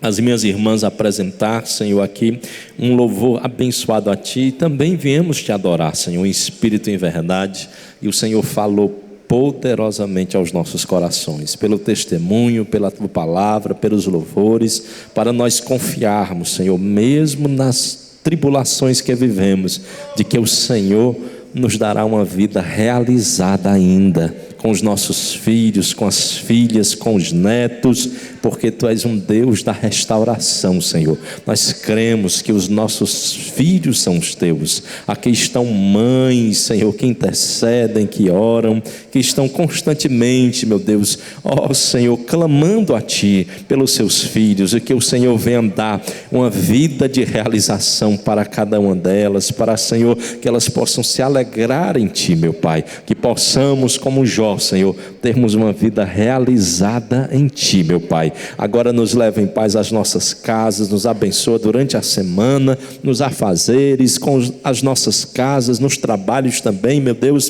as minhas irmãs apresentar, Senhor, aqui um louvor abençoado a Ti, e também viemos Te adorar, Senhor, em espírito e em verdade, e o Senhor falou poderosamente aos nossos corações, pelo testemunho, pela Tua palavra, pelos louvores, para nós confiarmos, Senhor, mesmo nas tribulações que vivemos, de que o Senhor nos dará uma vida realizada ainda, com os nossos filhos, com as filhas, com os netos, porque Tu és um Deus da restauração, Senhor. Nós cremos que os nossos filhos são os Teus. Aqui estão mães, Senhor, que intercedem, que oram, que estão constantemente, meu Deus, ó Senhor, clamando a Ti pelos seus filhos, e que o Senhor venha dar uma vida de realização para cada uma delas, para, Senhor, que elas possam se alegrar em Ti, meu Pai, que possamos, como Jó, Senhor, termos uma vida realizada em Ti, meu Pai. Agora nos leva em paz às nossas casas, nos abençoa durante a semana, nos afazeres, com as nossas casas, nos trabalhos também, meu Deus,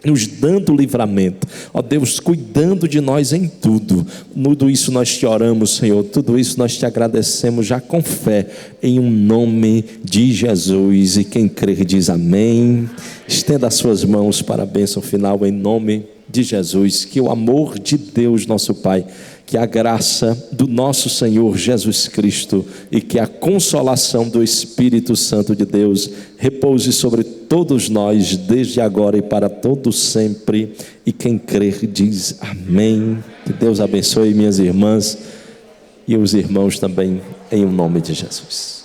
nos dando livramento, ó Deus, cuidando de nós em tudo. Tudo isso nós Te oramos, Senhor, tudo isso nós Te agradecemos já com fé, em um nome de Jesus. E quem crer diz amém. Estenda as suas mãos para a bênção final em nome de Jesus. Que o amor de Deus nosso Pai, que a graça do nosso Senhor Jesus Cristo e que a consolação do Espírito Santo de Deus repouse sobre todos nós, desde agora e para todo sempre. E quem crer diz amém. Que Deus abençoe minhas irmãs e os irmãos também, em nome de Jesus.